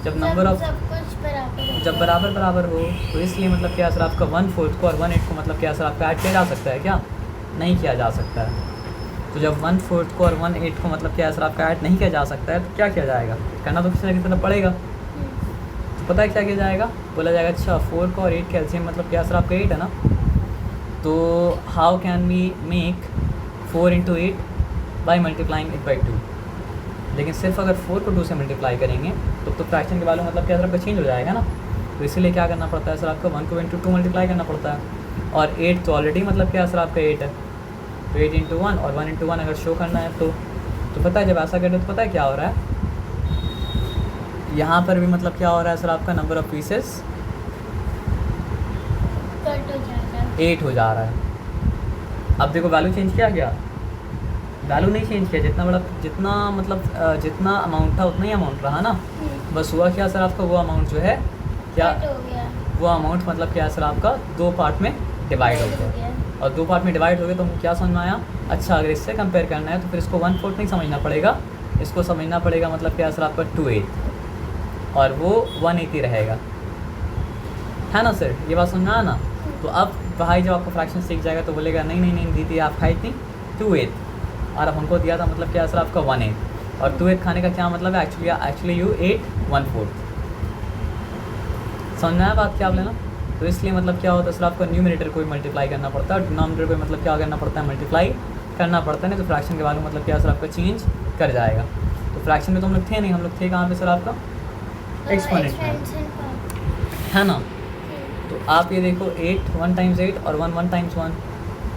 जब नंबर ऑफ सब कुछ बराबर हो। जब बराबर बराबर हो। तो इसलिए मतलब क्या सर आपका 1/4 को और 1/8 को मतलब क्या सर आपका ऐड किया जा सकता है क्या, नहीं किया जा सकता है। तो जब 1/4 को और 1/8 को मतलब क्या सर आपका ऐड नहीं किया जा सकता है तो क्या किया जाएगा, करना तो किसी ना किसी तरह पड़ेगा। तो पता है क्या किया जाएगा, बोला जाएगा अच्छा 4 का और 8 का एलसीएम मतलब क्या सर आपका 8 है ना, तो how can we make 4 × 8 by multiplying it by 2। लेकिन सिर्फ अगर 4 को 2 से मल्टीप्लाई करेंगे तो फ्रैक्शन के वैल्यू मतलब क्या सर आपका चेंज हो जाएगा ना। तो इसीलिए क्या करना पड़ता है सर आपका 1 को × 2 मल्टीप्लाई करना पड़ता है, और 8 तो ऑलरेडी मतलब क्या सर आपका 8 है, तो 8 × 1 और 1 × 1 अगर शो करना है तो पता है जब ऐसा करें तो पता है क्या हो रहा है, यहाँ पर भी मतलब क्या हो रहा है सर आपका नंबर ऑफ पीसेस कट हो जाएगा, 8 हो जा रहा है। अब देखो वैल्यू चेंज किया गया, वैल्यू नहीं चेंज किया, जितना मतलब जितना अमाउंट था उतना ही अमाउंट रहा ना। बस हुआ क्या सर आपका वो अमाउंट जो है क्या, कट हो गया, वो अमाउंट मतलब क्या सर आपका 2 पार्ट में डिवाइड हो गया, और 2 पार्ट में डिवाइड हो गया तो हमको क्या समझ में आया, अच्छा अगर इससे कंपेयर करना है तो फिर इसको 1/4 नहीं समझना पड़ेगा, इसको समझना पड़ेगा मतलब क्या सर आपका 2/8, और वो 180 रहेगा, है ना सर, ये बात समझना है ना। तो अब भाई जब आपको फ्रैक्शन सीख जाएगा तो बोलेगा नहीं नहीं नहीं दीदी आप खाई थी 2/8, और अब हमको दिया था मतलब क्या सर आपका 1/8, और 2/8 खाने का क्या मतलब है, एक्चुअली यू 8 1/4। समझना है बात क्या आप लेना। तो इसलिए मतलब क्या होता है सर आपको न्यूमरेटर को भी मल्टीप्लाई करना पड़ता है, डिनोमिनेटर को मतलब क्या करना पड़ता है, मल्टीप्लाई करना पड़ता है, नहीं तो फ्रैक्शन के वैल्यू मतलब क्या सर आपका चेंज कर जाएगा। तो फ्रैक्शन में तो हम लोग थे नहीं, हम लोग थे कहाँ पे सर आपका एक्सपोनेंट में, है ना। तो आप ये देखो 8 1 × 8 और 1 1 × 1,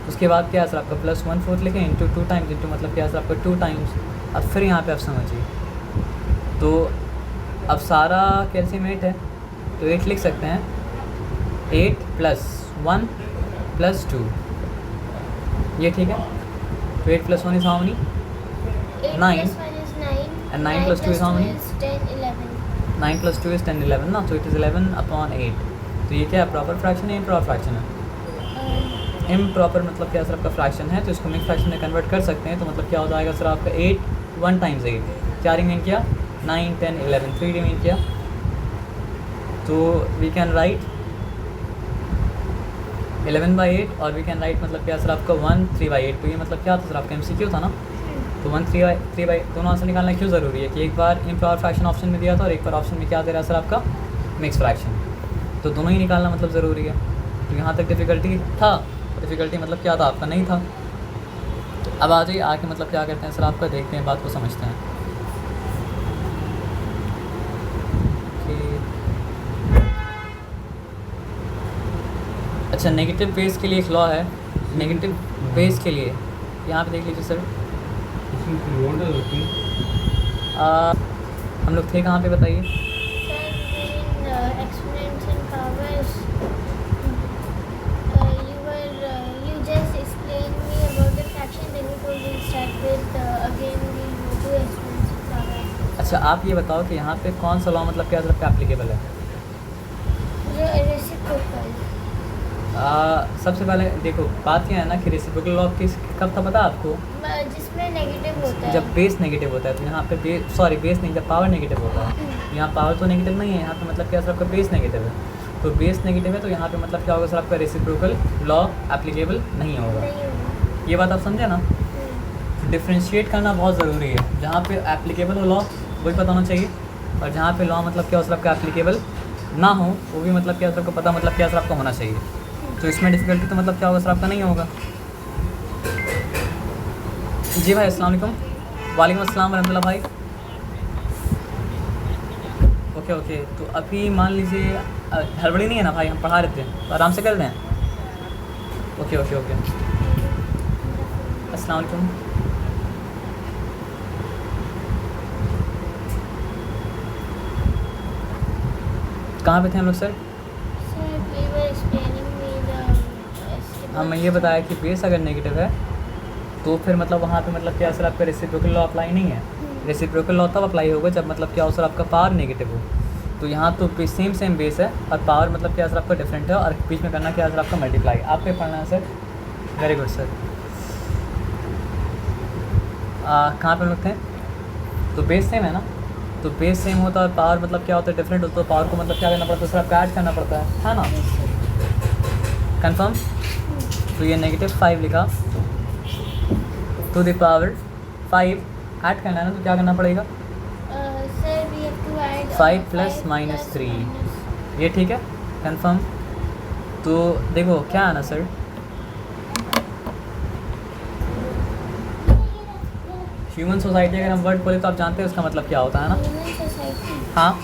उसके बाद क्या है सर आपका +1/4 लिखें इंटू 2 टाइम्स इंटू मतलब क्या है सर आपका 2 टाइम्स। अब फिर यहाँ पे आप समझिए, तो अब सारा कैल्शियम 8 है तो 8 लिख सकते हैं, 8 + 1 + 2, ये ठीक है। तो 8 + 1 is how many, 9, and 9 + 2 is how many? 10 11 9 + 2 is 10 11 ना, तो इट इज़ 11/8। तो ये क्या है, प्रॉपर फ्रैक्शन है, इम्प्रॉपर फ्रैक्शन है। इम्प्रॉपर मतलब क्या सर आपका फ्रैक्शन है, तो इसको मिक्स फ्रैक्शन में कन्वर्ट कर सकते हैं। तो मतलब क्या हो जाएगा सर आपका 8 1 × 8, क्या रिमेन किया 9 10 11, 3 रिमेन किया। तो वी कैन राइट 11/8, और वी कैन राइट मतलब क्या सर आपका 1 3/8। तो ये मतलब क्या था सर आपका MCQ था ना। तो 1 3/8 दोनों आंसर निकालना क्यों ज़रूरी है कि एक बार इम्प्रॉपर फ्रैक्शन ऑप्शन में दिया था और एक बार ऑप्शन में क्या दे रहा है सर आपका मिक्स फ्रैक्शन, तो दोनों ही निकालना मतलब ज़रूरी है। तो यहाँ तक डिफ़िकल्टी था, डिफ़िकल्टी मतलब क्या था आपका नहीं था। अब आ जाइए आके मतलब क्या करते हैं सर आपका, देखते हैं बात को समझते हैं कि अच्छा नेगेटिव बेस के लिए एक लॉ है, नेगेटिव बेस के लिए यहाँ पे देख लीजिए सर। हम लोग थे कहाँ पे बताइए, अच्छा आप ये बताओ कि यहाँ पे कौन सा लॉ मतलब क्या सर आपका एप्लीकेबल है। सबसे पहले देखो बात यह है ना कि रेसिप्रोकल लॉ किस कब था पता आपको, जिसमें नेगेटिव होता है, जब बेस नेगेटिव होता है। तो यहाँ पे बेस नहीं, जब पावर नेगेटिव होता है। यहाँ पावर तो नेगेटिव नहीं है, यहाँ पे मतलब क्या सर आपका बेस नेगेटिव है। तो बेस नेगेटिव है तो यहाँ पे मतलब क्या होगा सर आपका रेसिप्रोकल लॉ एप्लीकेबल नहीं होगा। ये बात आप समझे ना। डिफ्रेंशिएट करना बहुत ज़रूरी है, जहाँ पे एप्लीकेबल हो लॉ वही पता होना चाहिए, और जहाँ पे लॉ मतलब क्या सर आपका एप्लीकेबल ना हो वो भी मतलब क्या सर आपको पता मतलब क्या सर आपका होना चाहिए। तो इसमें डिफ़िकल्टी तो मतलब क्या होगा सर आपका नहीं होगा। जी भाई अस्सलाम वालेकुम। वालेकुम अस्सलाम रहमतुल्लाह भाई। ओके तो अभी मान लीजिए हड़बड़ी नहीं है ना भाई, हम पढ़ा रहे थे तो आराम से कर लें। ओके ओके ओके, अस्सलाम वालेकुम। कहाँ पे थे हम लोग सर? हमें ये बताया कि बेस अगर नेगेटिव है तो फिर मतलब वहाँ पे मतलब क्या सर आपका रेसिप्रोकल लॉ अप्लाई नहीं है। रेसिप्रोकल लॉ तब अप्लाई होगा जब मतलब क्या हो सर आपका पावर नेगेटिव हो। तो यहाँ तो सेम बेस है और पावर मतलब क्या सर आपका डिफरेंट है और बीच में करना क्या सर आपका मल्टीप्लाई। आप पे पढ़ना है सर, वेरी गुड सर। कहाँ पे हम लोग थे? तो बेस सेम है ना, तो बेस सेम होता है और पावर मतलब क्या होता है डिफरेंट होता है, तो पावर को मतलब क्या करना पड़ता है सर आपका ऐड करना पड़ता है ना। कंफर्म? तो ये -5 लिखा टू द पावर 5 ऐड करना है ना, तो क्या करना पड़ेगा? 5 + -3, ये ठीक है। कंफर्म? तो देखो क्या है ना सर, ह्यूमन सोसाइटी अगर हम वर्ड बोले तो आप जानते हैं उसका मतलब क्या होता है ना। हाँ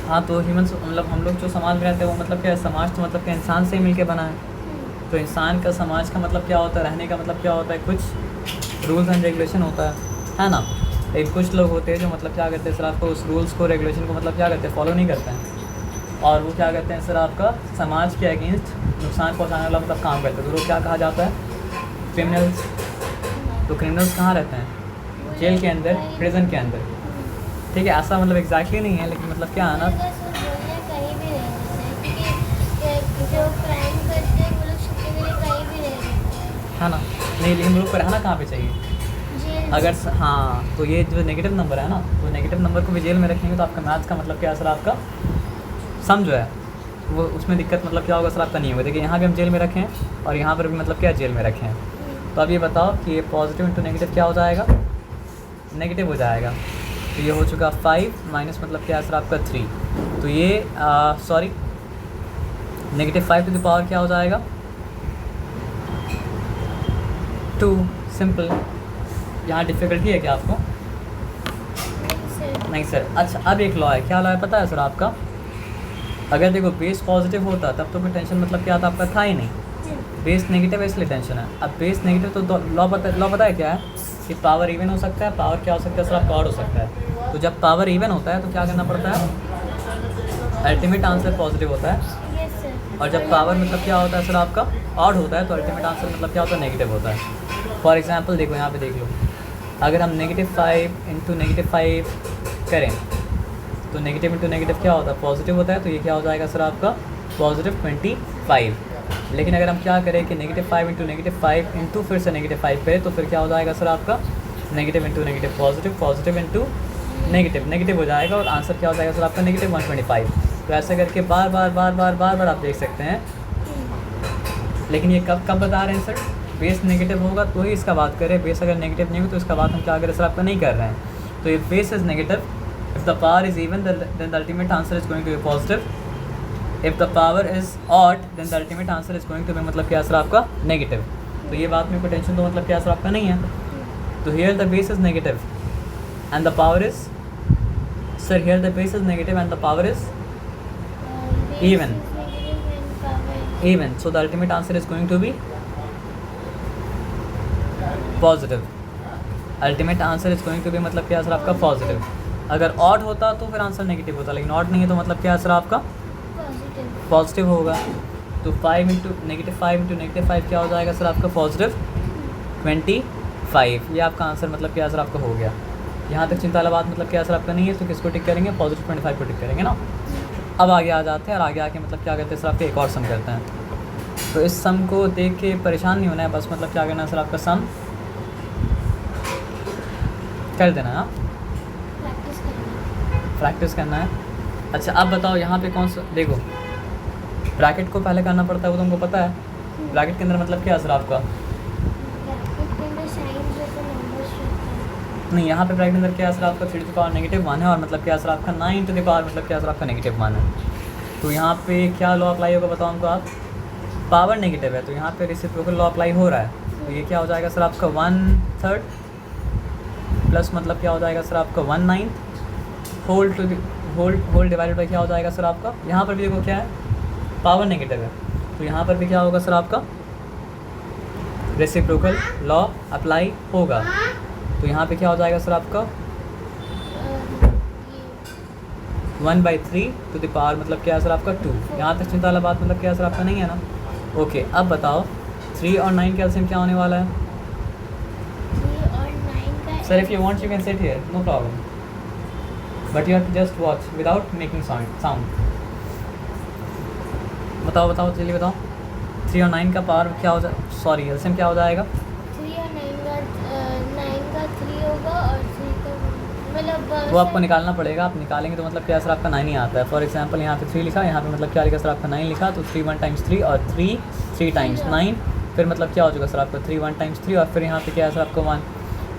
हाँ, तो ह्यूमन मतलब हम लोग जो समाज में रहते हैं वो मतलब क्या है, समाज तो मतलब क्या इंसान से ही मिलके बना है। तो इंसान का समाज का मतलब क्या होता है, रहने का मतलब क्या होता है, कुछ रूल्स एंड रेगुलेशन होता है ना। लेकिन कुछ लोग होते हैं जो मतलब क्या करते हैं सर आपको उस रूल्स को रेगुलेशन को मतलब क्या करते हैं, फॉलो नहीं करते हैं और वो क्या करते हैं सर आपका समाज के अगेंस्ट नुकसान पहुँचाने वाला मतलब काम करते हैं। तो वो क्या कहा जाता है? क्रिमिनल्स। तो क्रिमिनल्स कहाँ रहते हैं? जेल के अंदर, प्रिजन के अंदर। ठीक है, ऐसा मतलब एग्जैक्टली नहीं है, लेकिन मतलब क्या है ना, है ना। नहीं, लेकिन लोग को रहना कहाँ पे चाहिए अगर हाँ, तो ये जो नेगेटिव नंबर है ना, तो नेगेटिव नंबर को भी जेल में रखेंगे तो आपका मैथ्स का मतलब क्या सर आपका सम जो है वो उसमें दिक्कत मतलब क्या होगा सर आपका नहीं होगा। देखिए यहाँ भी हम जेल में रखें और यहाँ पर भी मतलब क्या जेल में रखें। तो अब ये बताओ कि ये पॉजिटिव इंटू नेगेटिव क्या हो जाएगा? नेगेटिव हो जाएगा। तो ये हो चुका 5 माइनस मतलब क्या है सर आपका 3। तो ये सॉरी -5 टू द पावर क्या हो जाएगा? 2। सिंपल। यहाँ डिफ़िकल्टी है क्या आपको? नहीं सर। अच्छा, अब एक लॉ है, क्या लॉ है पता है सर आपका? अगर देखो बेस पॉजिटिव होता तब तो कोई टेंशन मतलब क्या था आपका था ही नहीं। बेस नेगेटिव है इसलिए टेंशन है। अब बेस नेगेटिव तो लॉ पता है क्या है कि पावर इवन हो सकता है, पावर क्या हो सकता है सर आपका ऑड हो सकता है। तो जब पावर इवन होता है तो क्या करना पड़ता है? अल्टीमेट आंसर पॉजिटिव होता है। और जब पावर मतलब क्या होता है सर आपका ऑड होता है तो अल्टीमेट आंसर मतलब क्या होता है? नेगेटिव होता है। फॉर एग्जांपल देखो यहाँ पे देख लो, अगर हम -5 × -5 करें तो नेगेटिव इंटू नेगेटिव क्या होता है? पॉजिटिव होता है। तो ये क्या हो जाएगा सर आपका +25। लेकिन अगर हम क्या करें कि -5 × -5 इंटू फिर से -5 करें तो फिर क्या हो जाएगा सर आपका negative into negative positive, positive into negative हो जाएगा और आंसर क्या हो जाएगा सर आपका -125। तो ऐसे करके बार बार आप देख सकते हैं। लेकिन ये कब बता रहे हैं सर? बेस नेगेटिव होगा तो ही इसका बात करें। बेस अगर नेगेटिव नहीं हो तो इसका बात हम क्या करें सर आपका नहीं कर रहे हैं। तो ये base is negative, if the power is even then the ultimate answer is going to be positive, if the power is odd then the ultimate answer is going to be मतलब क्या सर आपका नेगेटिव। तो ये बात में कोई टेंशन तो मतलब क्या सर आपका नहीं है। तो here the base is negative and the power is sir here the base is negative and the power is even, so the ultimate answer is going to be positive. Ultimate answer is going to be मतलब क्या सर आपका पॉजिटिव। अगर ऑड होता तो फिर आंसर नेगेटिव होता, लेकिन ऑड नहीं है तो मतलब क्या सर आपका पॉजिटिव होगा। तो 5 × -5 क्या हो जाएगा सर आपका +25। ये आपका आंसर मतलब क्या सर आपका हो गया। यहाँ तक चिंता वाला बात मतलब क्या सर आपका नहीं है। तो किसको टिक करेंगे? +25 को टिक करेंगे ना। अब आगे आ जाते हैं और आगे आके मतलब क्या करते हैं सर आपके एक और सम करते हैं। तो इस सम को देख के परेशान नहीं होना है, बस मतलब क्या करना है सर आपका सम कर देना है, प्रैक्टिस करना है। अच्छा अब बताओ यहाँ पे कौन सा, देखो ब्रैकेट को पहले करना पड़ता है वो तुमको पता है। ब्रैकेट के अंदर मतलब क्या है सर आपका? नहीं, यहाँ पे ब्रैकेट के अंदर क्या है सर आपका 3 टू द पावर -1 है और मतलब क्या सर आपका 9 टू द पावर मतलब क्या सर आपका -1 है। तो यहाँ पे क्या लॉ अप्लाई होगा बताओ हमको आप? पावर नेगेटिव है तो यहाँ पे रेसिप्रोकल लॉ अप्लाई हो रहा है। तो ये क्या हो जाएगा सर आपका 1/3 प्लस मतलब क्या हो जाएगा सर आपका 1/9 होल डिवाइडेड बाई क्या हो जाएगा सर आपका, यहाँ पर भी देखो क्या है, पावर नेगेटिव है, तो यहाँ पर भी क्या होगा सर आपका, रेसिप्रोकल लॉ अप्लाई होगा। तो यहाँ पे क्या हो जाएगा सर आपका 1/3 टू द पावर मतलब क्या है सर आपका 2। यहाँ तक चिंता वाला बात मतलब क्या है सर आपका नहीं है ना। ओके, अब बताओ 3 और 9 का एलसीएम क्या होने वाला है 3 और 9 का sir. If you want you can sit here, no problem, but you have to just watch without making sound. बताओ जल्दी बताओ, 3 और 9 का पावर क्या हो जाए, सॉरी एलसीएम क्या हो जाएगा 3 और 9 का 3 होगा और 3 का मतलब वो आपको निकालना पड़ेगा। आप निकालेंगे तो मतलब क्या सर आपका 9 ही आता है। फॉर एग्जांपल यहाँ पे 3 लिखा, यहाँ पे मतलब क्या लिखा सर आपका 9 लिखा, तो 3 1 टाइम्स 3 और 3 टाइम्स 9, फिर मतलब क्या हो जाएगा सर आपका 3 1 टाइम्स 3 और फिर यहाँ पे क्या है सर आपका 1।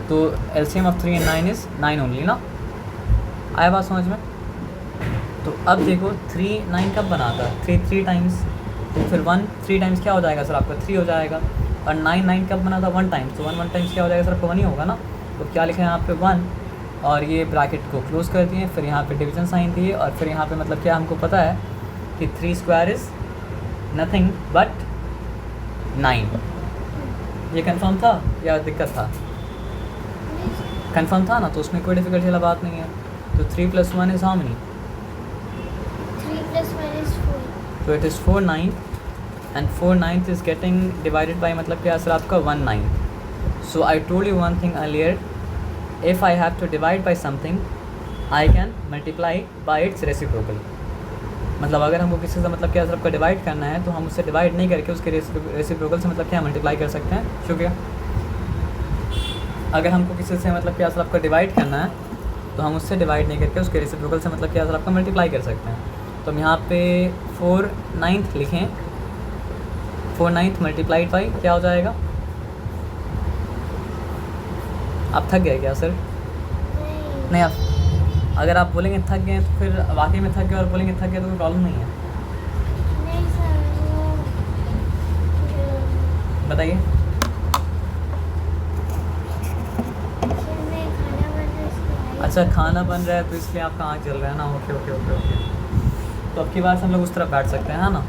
तो LCM of 3 and 9 is 9 only ना। आया बात समझ में। तो अब देखो 3 9 कब बनाता है 3 टाइम्स, तो फिर 1 3 टाइम्स क्या हो जाएगा सर आपका 3 हो जाएगा। और 9 9 कब बना था 1 टाइम्स, तो 1 टाइम्स क्या हो जाएगा सर आपका 1 ही होगा ना। तो क्या लिखा है यहाँ पे 1 और ये ब्रैकेट को क्लोज कर दिए, फिर यहाँ पे डिवीजन साइन दिए और फिर यहाँ पे मतलब क्या हमको पता है कि 3 स्क्वायर इज़ नथिंग बट 9। ये कंफर्म था या दिक्कत था, कंफर्म था ना, तो उसमें कोई डिफिकल्टी वाला बात नहीं है। तो 3 + 1 इज़ हाउ मेनी, 3 + 1 is 4। तो it is 4 9 and 4 9 is getting divided by मतलब क्या सर आपका 1 9। So I told you one thing earlier, if I have to divide by something I can multiply by its reciprocal। मतलब अगर हमको किसी से मतलब क्या सर आपका डिवाइड करना है तो हम उससे डिवाइड नहीं करके उसके रेसिप्रोकल से मतलब क्या मल्टीप्लाई कर सकते हैं। शुक्रिया। अगर हमको किसी से मतलब क्या सर आपका डिवाइड करना है तो हम उससे डिवाइड नहीं करके उसके रेसिप्रोकल से मतलब क्या सर आपका मल्टीप्लाई कर सकते हैं। तो हम यहाँ पे 4 9 लिखें, 4 9 मल्टीप्लाइड बाई क्या हो जाएगा। आप थक गए क्या सर? नहीं, आप अगर आप बोलेंगे थक गए तो फिर वाकई में थक गए और बोलेंगे थक गए तो कोई प्रॉब्लम नहीं है। नहीं सर, वो बताइए। सर मैं खाना बन रहा है इसलिए आई। अच्छा, खाना बन रहा है तो इसलिए आपका आँख जल रहा है ना। Okay okay okay okay. तो अब की बार से हम लोग उस तरफ बैठ सकते हैं, है ना।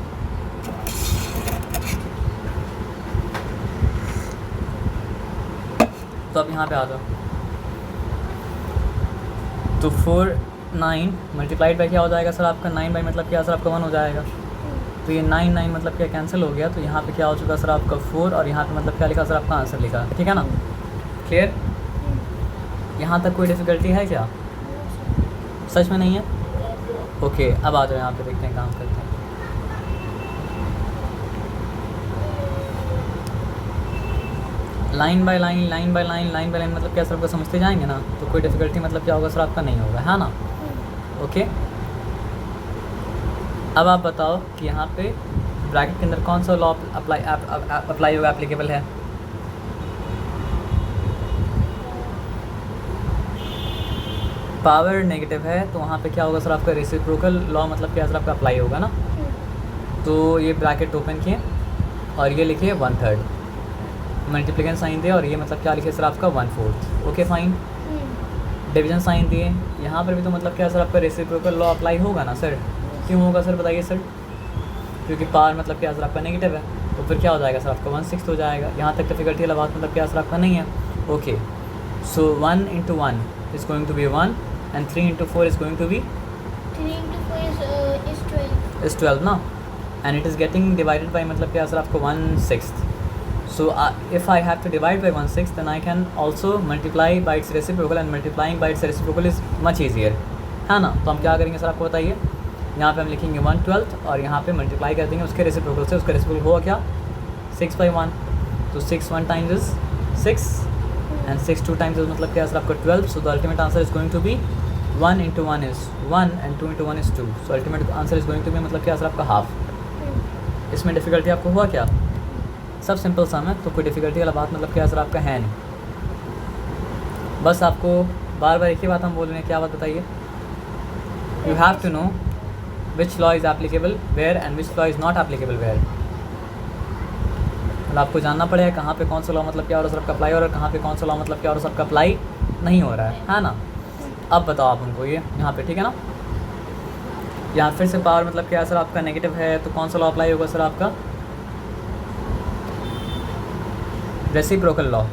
तो अब यहाँ पे आ जाओ। तो 4 9 मल्टीप्लाइड बाई क्या हो जाएगा सर आपका 9 बाई मतलब क्या सर आपका 1 हो जाएगा। तो ये 9 9 मतलब क्या कैंसिल हो गया, तो यहाँ पे क्या हो चुका सर आपका 4 और यहाँ पे मतलब क्या लिखा सर आपका आंसर लिखा, ठीक है ना। क्लियर, यहाँ तक कोई डिफ़िकल्टी है क्या? सच में नहीं है। ओके, अब आ जाओ यहाँ पे देखते हैं, काम करते हैं। Line by line line by line line by line मतलब क्या सर आपको समझते जाएंगे ना, तो कोई डिफ़िकल्टी मतलब क्या होगा सर आपका नहीं होगा, है ना। ओके, अब आप बताओ कि यहाँ पे ब्रैकेट के अंदर कौन सा लॉ अप्लाई होगा, एप्लीकेबल है। पावर नेगेटिव है तो वहाँ पे क्या होगा सर आपका रेसिप्रोकल लॉ मतलब क्या सर आपका अप्लाई होगा ना। तो ये ब्रैकेट ओपन किए और ये लिखिए 1/3, मल्टीप्लिकेशन साइन दिए और ये मतलब क्या लिखे सर आपका 1/4। ओके फाइन, डिवीजन साइन दिए, यहाँ पर भी तो मतलब क्या सर आपका रेसिप्रोकल लॉ अप्लाई होगा ना सर। क्यों होगा सर बताइए सर? क्योंकि पावर मतलब क्या सर आपका नेगेटिव है, तो फिर क्या हो जाएगा सर आपका 1/6 हो जाएगा। यहाँ तक डिफिकल्टी वाला बात मतलब क्या सर आपका नहीं है। Okay, so 1 × 1 is going to be 1 and 3 × 4 is going to be 3 × 4 is 12। is 12 ना, and it is getting divided by मतलब क्या सर आपको 1/6। So if I have to divide by 1/6 then I can also multiply by its reciprocal and multiplying by its reciprocal is much easier, है ना। तो हम क्या करेंगे सर आपको बताइए, यहाँ पे हम लिखेंगे 1/12 और यहाँ पे मल्टीप्लाई कर देंगे उसके रेसिप्रोकल से। उसका रेसिप्रोकल हुआ क्या 6/1, तो 6 1 times is 6 and 6 2 times is मतलब क्या सर आपका 12। So the ultimate answer is going to be 1 × 1 is 1 and 2 × 1 is 2। So ultimate answer is going to be मतलब क्या सर आपका हाफ। इसमें डिफ़िकल्टी आपको हुआ क्या? सब सिंपल सम है, तो कोई डिफ़िकल्टी वाला बात मतलब क्या सर आपका है नहीं। बस आपको बार बार एक ही बात हम बोल रहे हैं, क्या बात बताइए। You have to know which law is applicable where and which law is not applicable where. मतलब आपको जानना पड़ेगा कहाँ पे कौन सा लॉ मतलब क्या हो रहा है सर आपका अप्लाई हो रहा है, कहाँ पे कौन सा लॉ मतलब क्या हो रहा है सर आपका अप्लाई नहीं हो रहा है ना। अब बताओ आप उनको ये यहाँ पे, ठीक है ना। यहाँ फिर से पावर मतलब क्या सर आपका नेगेटिव है, तो कौन सा लॉ अप्लाई होगा सर आपका, रेसिप्रोकल लॉ।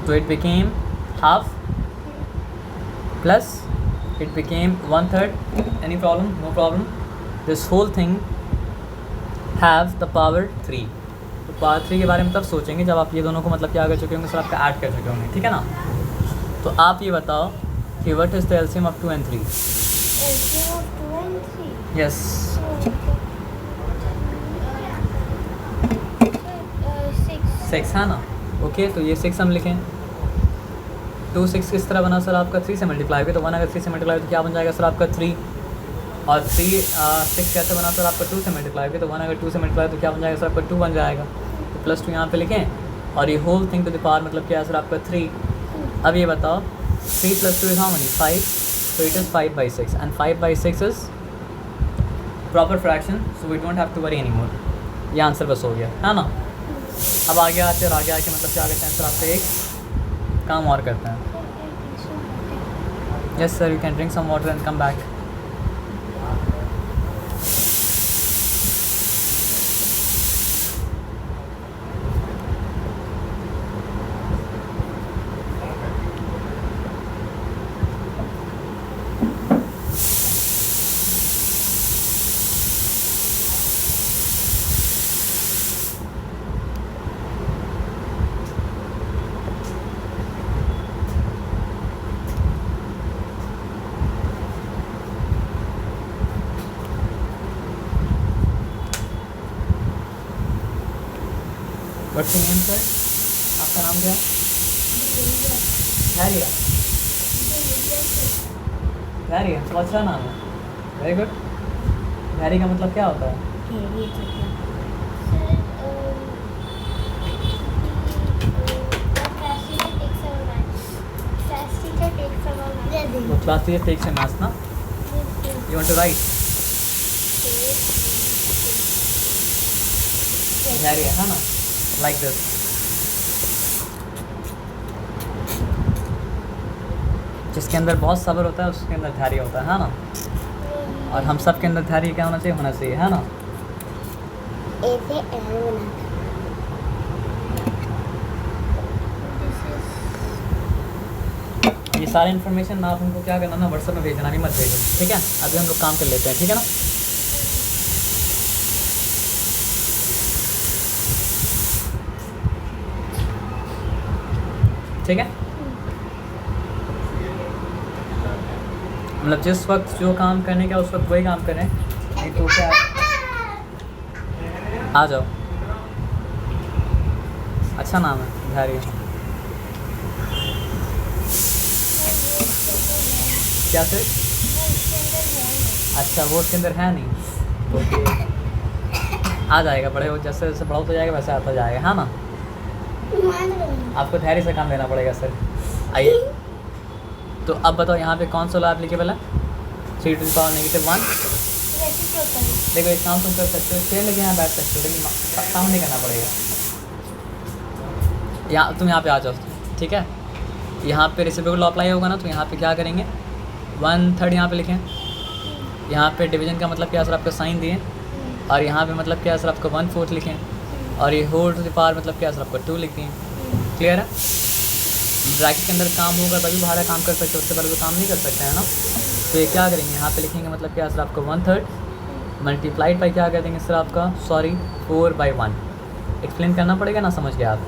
तो it became half plus it became 1/3। Any problem? No problem. This whole thing have the power 3। तो पावर 3 के बारे में तब सोचेंगे जब आप ये दोनों को मतलब क्या कर चुके होंगे सर आपका ऐड कर चुके होंगे, ठीक है ना। तो आप ये बताओ कि what is the LCM of 2 and 3? LCM of 2 and 3. Yes, Six. 6 है ना। ओके, तो ये 6 हम लिखें। 2 6 किस तरह बना सर आपका, 3 से मल्टीप्लाई हुई, तो 1 अगर 3 से मल्टीप्लाई हुई तो क्या बन जाएगा सर आपका 3। और 6 कैसे बना सर आपका 2 से मल्टीप्लाई हुई, तो 1 अगर 2 से मल्टीप्लाई तो क्या बन जाएगा सर आपका 2 बन जाएगा। तो +2 यहाँ पे लिखें और ये whole thing to the power मतलब क्या है सर आपका 3। अब ये बताओ 3 + 2 is how many, 5। so it is 5/6 and 5/6 is proper fraction, so we don't have to worry anymore। ये आंसर बस हो गया है ना। अब आगे आते और आगे आके मतलब क्या करते हैं सर आपसे एक काम और करते हैं। Yes sir, you can drink some water and come back. What's your name sir, आपका नाम क्या है? धैर्य। धैर्य तो अच्छा नाम है, वेरी गुड। धैर्य का मतलब क्या होता है? वो class teacher takes a maths ना, you want to write Dhairya है ना, लाइक दिस। जिसके अंदर बहुत सब्र होता है उसके अंदर धैर्य होता है ना। और हम सब के अंदर धैर्य क्या होना चाहिए, होना चाहिए है ना। ये सारी इन्फॉर्मेशन ना आप उनको क्या करना ना, व्हाट्सएप में भेजना भी मत भेजो, ठीक है। अभी हम लोग काम कर लेते हैं, ठीक है ना। ठीक है, मतलब जिस वक्त जो काम करने का उस वक्त वही काम करें, नहीं तो क्या। आ जाओ, अच्छा नाम है धैर्य। क्या सर? अच्छा, वो उसके अंदर है नहीं, ओके। आ जाएगा, बड़े हो जैसे जैसे बड़ा होता जाएगा वैसे आता जाएगा, है ना। आपको धैर्य से काम लेना पड़ेगा सर। आइए, तो अब बताओ यहाँ पे कौन सा लॉ एप्लीकेबल है, 3 to the power -1। देखो एक काम तुम कर सकते हो, चेयर लेके यहाँ बैठ सकते हो, लेकिन काम नहीं करना पड़ेगा। यहाँ तुम यहाँ पे आ जाओ, ठीक है। यहाँ पे रेसिप्रोकल लॉ अप्लाई होगा ना, तो यहाँ पे क्या करेंगे, 1/3 यहाँ पे लिखें। यहाँ पे डिवीजन का मतलब क्या सर आपका साइन दिए, और यहाँ पे मतलब क्या सर आपका 1/4 लिखें, और ये होल टू द पावर मतलब क्या सर आपका 2 लिख दिए। क्लियर है। ब्रैकेट के अंदर काम होगा तभी बाहर काम कर सकते हो, उससे पहले तो काम नहीं कर सकते हैं ना। तो ये क्या करेंगे, यहाँ पे लिखेंगे मतलब क्या सर आपका 1/3 मल्टीप्लाइड बाई क्या कर देंगे सर आपका, सॉरी 4/1। एक्सप्लेन करना पड़ेगा ना, समझ गया आप?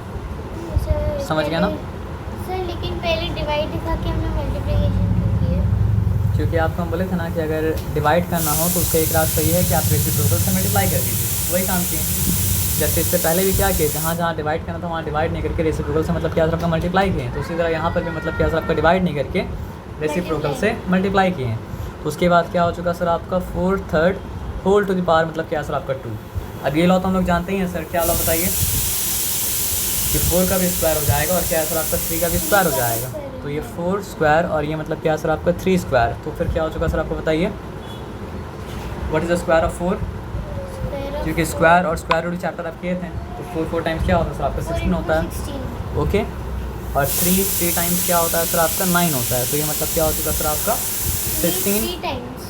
समझ गया ना सर, लेकिन पहले डिवाइड दिखा के हमने मल्टीप्लिकेशन क्यों की है? क्योंकि आपको हम बोले थे ना कि अगर डिवाइड करना हो तो उसका एक रास्ता ये है कि आप रेसिप्रोकल से मल्टीप्लाई कर दीजिए, वही काम किए। जैसे इससे पहले भी क्या किए, जहाँ जहाँ डिवाइड करना था वहाँ डिवाइड नहीं करके रेसिप्रोकल से मतलब क्या सर आपका मल्टीप्लाई किए। तो उसी तरह यहाँ पर भी मतलब क्या सर आपका डिवाइड नहीं करके रेसिप्रोकल से मल्टीप्लाई किए हैं। तो उसके बाद क्या हो चुका सर आपका 4/3 होल टू द पावर मतलब क्या सर आपका 2। अब ये लॉ तो हम लोग जानते ही हैं सर, क्या लॉ बताइए, कि 4 का भी स्क्वायर हो जाएगा और क्या है सर आपका 3 का भी स्क्वायर हो जाएगा। तो ये 4 स्क्वायर और ये मतलब क्या सर आपका 3 स्क्वायर। तो फिर क्या हो चुका सर आपको बताइए, what is the square of 4? क्योंकि स्क्वायर और स्क्वायर रूट चैप्टर आप किए थे, तो 4 टाइम्स क्या होता है सर आपका 16 होता है। ओके, और थ्री टाइम्स क्या होता है सर आपका 9 होता है, तो ये मतलब क्या हो चुका सर आपका 16। 3 टाइम्स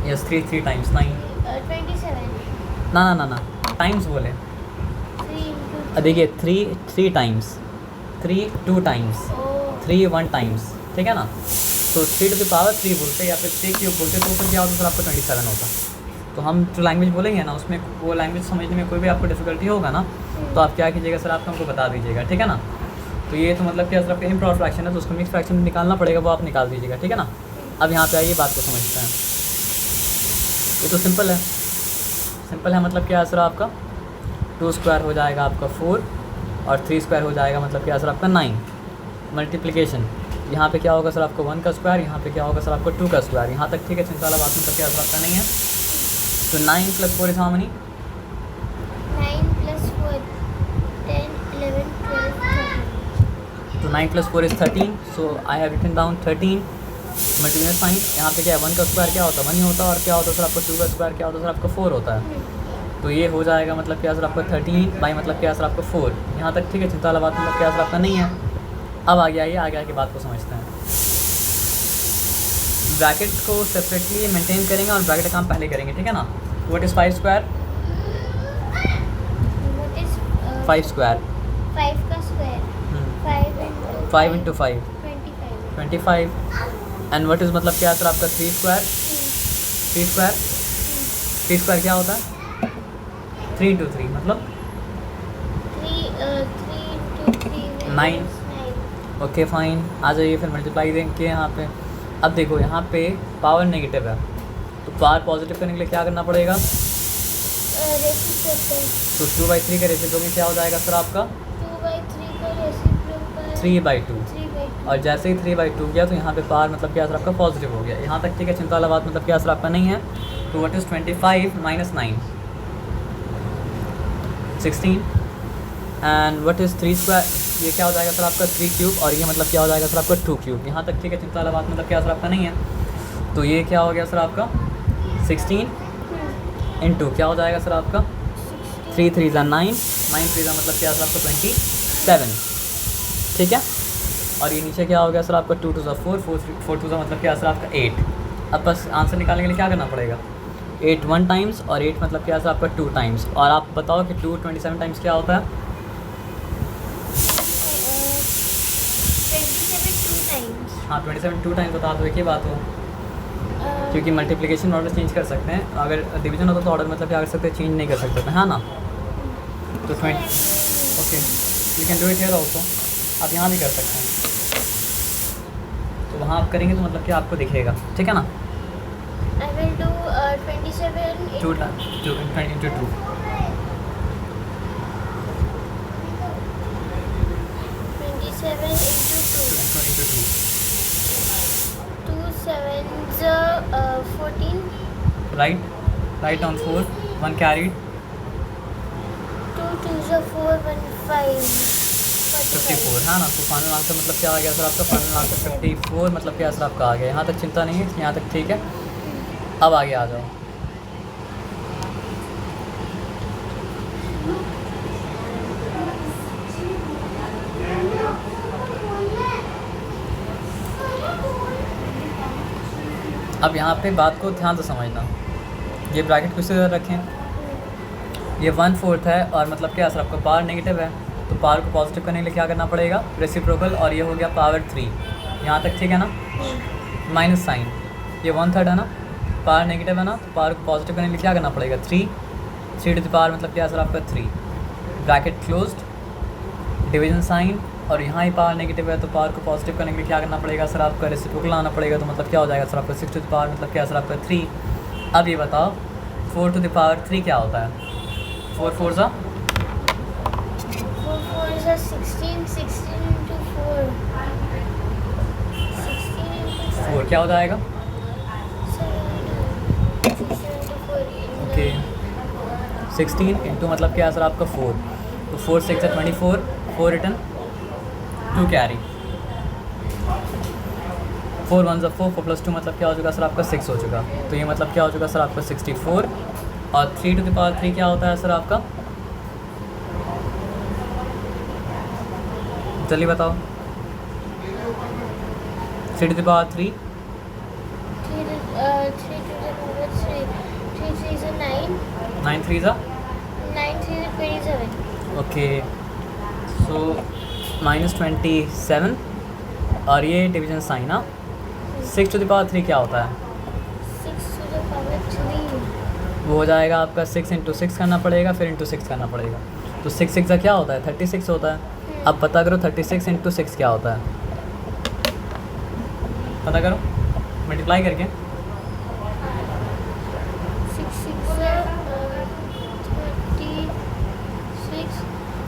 यस, थ्री टाइम्स 9। 27 ना टाइम्स बोले। 3 देखिए थ्री टाइम्स, 3 2 टाइम्स, 3 1 टाइम्स, ठीक है ना। तो 3 बोलते या फिर 3³ बोलते तो फिर क्या होता सर आपका 27 होता। तो हम जो लैंग्वेज बोलेंगे ना उसमें वो लैंग्वेज समझने में कोई भी आपको डिफ़िकल्टी होगा ना, तो आप क्या कीजिएगा सर, आप हमको बता दीजिएगा, ठीक है ना। तो ये तो मतलब क्या सर आपका इम्प्रॉपर फ्रैक्शन है, तो उसको मिक्स फ्रैक्शन निकालना पड़ेगा, वो आप निकाल दीजिएगा, ठीक है ना। अब यहाँ पे आइए बात को समझते हैं। ये तो सिंपल है मतलब क्या है सर आपका 2 स्क्वायर हो जाएगा आपका 4 और 3 स्क्वायर हो जाएगा मतलब क्या सर आपका 9। मल्टीप्लिकेशन यहाँ पे क्या होगा सर आपको 1 का स्क्वायर, यहाँ पे क्या होगा सर आपको 2 का स्क्वायर, यहाँ तक ठीक है, चिंता वाला बात मतलब क्या सर आपका नहीं है। तो 9 + 4 इज हाउ मनी? 9 + 4 10 11 12 13 तो 9 + 4 is 13, so I have written down 13। Multiplication sign यहाँ पे क्या है 1 का स्क्वायर क्या होता है 1 ही होता है, और क्या होता है सर आपको 2 का स्क्वायर क्या होता है सर आपका 4 होता है। तो ये हो जाएगा मतलब क्या सर आपका 13 बाई मतलब क्या सर आपका 4, यहाँ तक ठीक है, चिंता वाला बात मतलब क्या सर आपका नहीं है। अब आगे की बात को समझते हैं। ब्रैकेट को सेपरेटली मेंटेन करेंगे और ब्रैकेट का काम पहले करेंगे, ठीक है ना। What is 5 square? What is 5 square 5 का स्क्वायर 5 5 × 5 25 25। एंड व्हाट इज़ मतलब क्या सर आपका 3 स्क्वायर? 3 स्क्वायर क्या होता है 3 × 3 मतलब 3 × 3 9। ओके फाइन, आ जाइए फिर मल्टीप्लाई देंगे यहाँ पे। अब देखो यहाँ पे पावर नेगेटिव है, तो पावर पॉजिटिव करने के लिए क्या करना पड़ेगा? रेसिप्रोकल तो 2/3 का रेसिप्रोकल क्या हो जाएगा सर आपका 2/3 का रेसिप्रोकल 3/2। 3/2 और जैसे ही 3/2 किया तो यहाँ पे पावर मतलब क्या सर आपका पॉजिटिव हो गया, यहाँ तक ठीक है, चिंता वाला बात मतलब क्या सर आपका नहीं है। तो what is 25 - 9 16। And what is 3 square, ये क्या हो जाएगा सर आपका 3³ और ये मतलब क्या हो जाएगा सर आपका 2³, यहाँ तक ठीक है, चिंता वाला बात मतलब क्या सर आपका नहीं है। तो ये क्या हो गया सर आपका 16 × क्या हो जाएगा सर आपका 3 3 9 9 3 मतलब क्या सर आपका 27, ठीक है। और ये नीचे क्या हो गया सर आपका 2 2 4 4 2 मतलब क्या सर आपका 8। अब बस आंसर निकालने के लिए क्या करना पड़ेगा 8 1 टाइम्स और 8 मतलब क्या सर आपका 2 टाइम्स। और आप बताओ कि 2 27 टाइम्स क्या होता है? 27 2 टाइम्स हाँ 27 2 टाइम्स बता दो, एक ही बात हो, क्योंकि मल्टीप्लिकेशन ऑर्डर चेंज कर सकते हैं, अगर डिवीजन होता तो ऑर्डर मतलब क्या कर सकते हैं, चेंज नहीं कर सकते थे, हाँ ना। तो 20 okay, you can do it here also, आप यहाँ भी कर सकते हैं। तो वहाँ आप करेंगे तो मतलब क्या आपको दिखेगा, ठीक है ना। I will do 27 2 × 2 27 into 2 2 sevens 14 write down 4 1 carried 2 twos 4 1 5 54, हाँ ना। तो फाइनल आंसर मतलब क्या आ गया सर आपका, फाइनल आंसर 54 मतलब क्या सर आपका आ गया, यहाँ तक चिंता नहीं है, यहाँ तक ठीक है। अब आगे आ जाओ। अब यहाँ पे बात को ध्यान से समझना, ये ब्रैकेट को इसी तरह रखें, ये 1/4 है और मतलब क्या सर आपका पावर नेगेटिव है, तो पावर को पॉजिटिव करने के लिए क्या करना पड़ेगा रेसिप्रोकल, और ये हो गया पावर 3, यहाँ तक ठीक है ना। माइनस साइन, ये 1/3 है ना, पावर नेगेटिव है ना, तो पावर को पॉजिटिव करने के लिए क्या करना पड़ेगा 3 3 टू द पावर मतलब क्या सर आपका 3, ब्रैकेट क्लोज्ड, डिवीजन साइन, और यहाँ ही पावर नेगेटिव है तो पावर को पॉजिटिव करने के लिए क्या करना पड़ेगा सर आपका रेसिप्रोकल आना पड़ेगा, तो मतलब क्या हो जाएगा सर आपका 6 टू द पावर मतलब क्या सर आपका 3। अब ये बताओ 4 टू द पावर 3 क्या होता है? 4 4 सा 4 4 is 16 16 into 4 16 into 4 क्या हो जाएगा 16 into 4 ओके 16 इंटू मतलब क्या है सर आपका 4, तो 4 6 है 24, 4 रिटर्न 2 कैरी, 4 1 4 4 + 2 मतलब क्या हो चुका सर आपका 6 हो चुका, तो ये मतलब क्या हो चुका सर आपका 64। और 3 टू द पावर 3 क्या होता है सर आपका, जल्दी बताओ 3 to the power 3, 3 to the power 3. 3 3 is 9. 9 3 is a 9 3 is 27. Okay, सो -27 और ये डिवीजन साइन ना। 6 to the power 3 क्या होता है? 6 to the power 3. वो हो जाएगा आपका 6 into 6 करना पड़ेगा, फिर into 6 करना पड़ेगा। तो 6 6 का क्या होता है? 36 होता है। अब पता करो 36 into 6 क्या होता है, पता करो मल्टीप्लाई करके। 6 6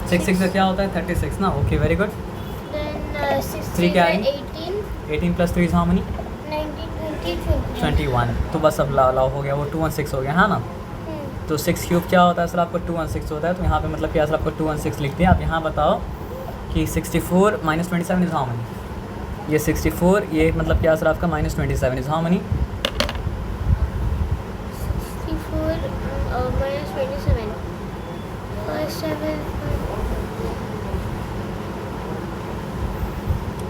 6 6 का क्या होता है? 36 ना। Okay, very good. then 6 3 3 क्या is है? 18. 18 + 3 इज हाउ मनी? 19 20 21। तो बस अब लाओ हो गया, वो 216 हो गया, हाँ ना। तो 6 क्यूब क्या होता है सर? आपको 216 होता है। तो यहाँ पे मतलब क्या सर? आपको 216 लिख दिया। आप यहाँ बताओ कि 64 - 27 इज हाउ मनी? ये 64, ये मतलब क्या सर? आपका -27 is how many? 64 minus 27. First 7.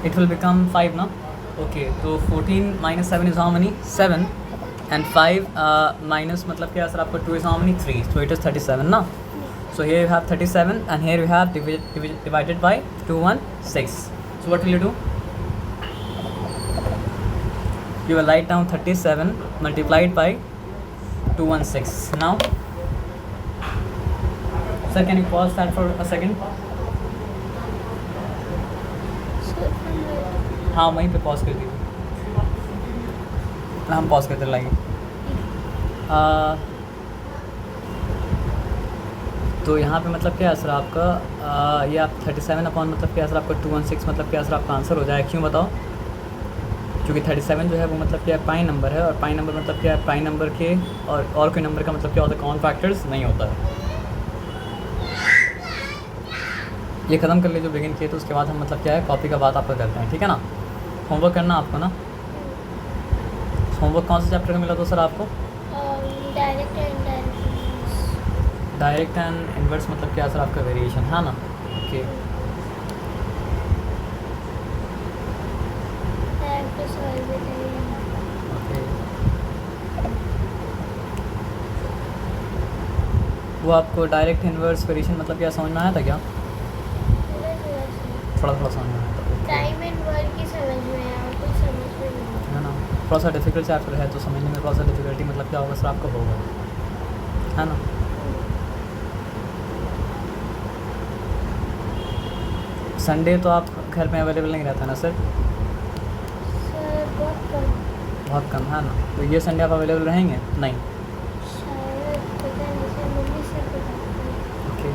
It will become 5 ना। ओके, तो 14 - 7 is how many? 7 and 5 minus मतलब क्या सर? आपको 2 is how many? 3, so it is 37 ना। So here you have 37 and here you have divided by 216. So what will you do? You will write down 37 multiplied by 216. Now, sir, can you pause that for a second? So हाँ, वहीं पे पॉज कर दीजिए। हम पॉज करते लाएंगे। तो यहाँ पे मतलब क्या है सर आपका? ये आप 37 अपॉन मतलब क्या है सर? आपका 216 मतलब क्या है सर? आपका आंसर हो जाएगा। क्यों बताओ? क्योंकि 37 जो है वो मतलब क्या है? पाई नंबर है, और पाई नंबर मतलब क्या है? पाई नंबर के और कोई नंबर का मतलब क्या होता है? कॉमन फैक्टर्स नहीं होता है। ये ख़त्म कर ले जो बिगिन किए, तो उसके बाद हम मतलब क्या है? कॉपी का बात आपको करते हैं, ठीक है ना। होमवर्क करना आपको ना। होमवर्क कौन से चैप्टर का मिला था सर आपको? direct and indirect. Direct and inverse मतलब क्या सर? आपका वेरिएशन, हाँ ना। Okay, I have to solve it again. Okay. वो आपको डायरेक्ट इन्वर्स वेरिएशन मतलब क्या समझ में आया था क्या? थोड़ा थोड़ा समझ में आया था। ओके, टाइम एंड वर्क की समझ में आया, और कुछ समझ में नहीं आया. है ना। थोड़ा सा डिफिकल्ट चैप्टर है, तो समझने में थोड़ा सा डिफिकल्टी मतलब क्या होगा सर? आपको होगा, है ना। संडे तो आप घर में अवेलेबल नहीं रहता ना सर? सर बहुत कम. बहुत कम, है ना। तो ये संडे आप अवेलेबल रहेंगे? नहीं। शायद पता नहीं सर, मम्मी से बताते हैं. ओके,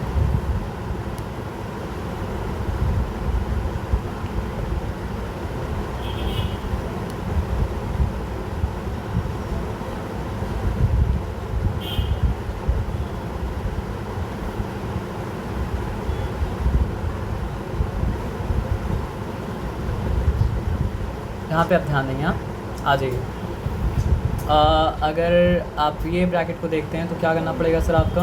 यहाँ पे आप ध्यान देंगे। हाँ, आ जाइए। अगर आप ये ब्रैकेट को देखते हैं तो क्या करना पड़ेगा सर? आपका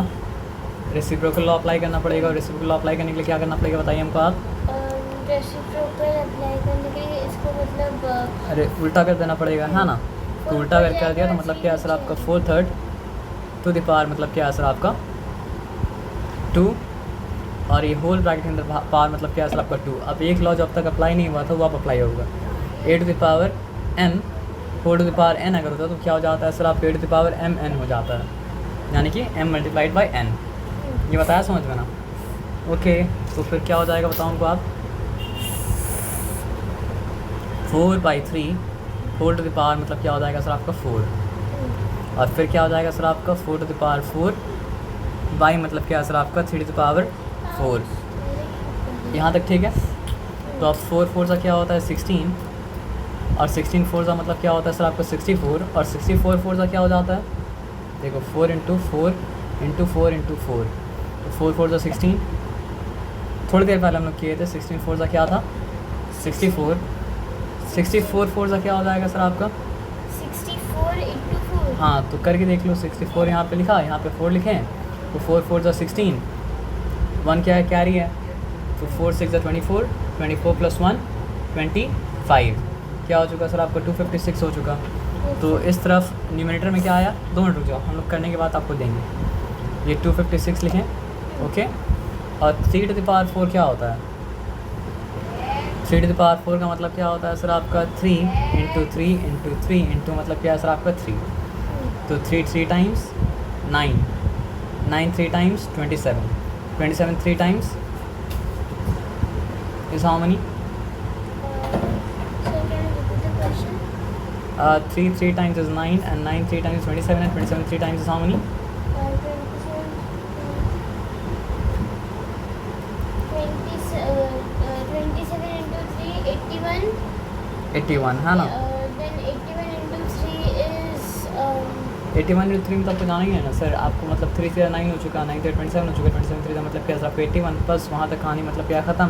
रेसिप्रोकल लॉ अप्लाई करना पड़ेगा। और रेसिप्रोकल लॉ अप्लाई करने के लिए क्या करना पड़ेगा बताइए हमको आप? रेसिप्रोकल अप्लाई करने के लिए इसको मतलब अरे उल्टा कर देना पड़ेगा, है ना। तो उल्टा कर दिया तो मतलब क्या है सर? आपका 4/3 टू द पावर मतलब क्या है सर? आपका 2, और ये होल ब्रैकेट के अंदर पावर मतलब क्या है सर? आपका 2। अब एक लॉ जब तक अप्लाई नहीं हुआ था वो अब अप्लाई होगा। a to the power n whole to the power n अगर होता है तो क्या हो जाता है सर? आप a to the power mn हो जाता है, यानी कि m मल्टीप्लाइड बाई n। ये बताया समझ में ना? ओके, तो फिर क्या हो जाएगा बताओ हमको आप? 4/3 होल टू द पावर मतलब क्या हो जाएगा सर? आपका 4। और फिर क्या हो जाएगा सर? आपका 4 to the power 4 बाई मतलब क्या है सर? आपका 3 to the power 4। यहाँ तक ठीक है? तो अब 4 4 सा क्या होता है? 16, और 16 4 सा मतलब क्या होता है सर? आपका 64, और 64 4 सा क्या हो जाता है? देखो 4 × 4 × 4 × 4, तो 4 4 सा 16। थोड़ी देर पहले हम लोग किए थे। 16 4 सा क्या था? 64। 64 4 सा क्या हो जाएगा सर? आपका 64 into 4. हाँ, तो करके देख लो। 64 यहाँ पे लिखा, यहाँ पे 4 लिखे हैं, तो 4 4 सा 16, 1 क्या है? कैरी है, तो 4 6 = 24, 24 + 1 25। क्या हो चुका सर आपका 256 हो चुका। तो इस तरफ न्यूमरेटर में क्या आया, 2 मिनट रुक जाओ, हम लोग करने के बाद आपको देंगे। ये 256 लिखें, ओके। और 3 टू द पावर 4 क्या होता है, 3 टू द पावर 4 का मतलब क्या होता है सर आपका 3 इंटू 3 इंटू 3 इंटू मतलब क्या है सर आपका 3। तो 3 3 times 9, 9 3 times 27, 27 3 times is how many? So can you repeat the question? 3 3 times is 9 and 9 3 times is 27 and 27 3 times is how many? 27 into 3, 81. 81 है ना। Then 81 into 3 is 81 into 3 मतलब आपको जाना ही है ना सर, आपको मतलब 3 से 9 हो चुका, 9 से 27 हो चुका, 27 3 का मतलब क्या है सर आपको 81, बस वहाँ तक कहानी मतलब क्या ख़त्म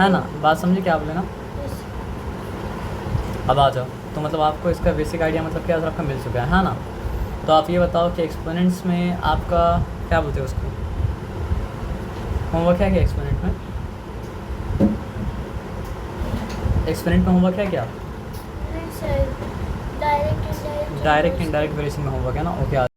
है ना। बात समझे क्या बोले ना। yes. अब आ जाओ, तो मतलब आपको इसका बेसिक आइडिया मतलब क्या सर आपका मिल चुका है ना। तो आप ये बताओ कि एक्सपोनेंट्स में आपका क्या बोलते हैं उसको, होमवर्क है क्या एक्सपोनेंट में? एक्सपोनेंट में होमवर्क है क्या? It's direct, indirect. Direct indirect variation में होमवर्क है ना, ओके।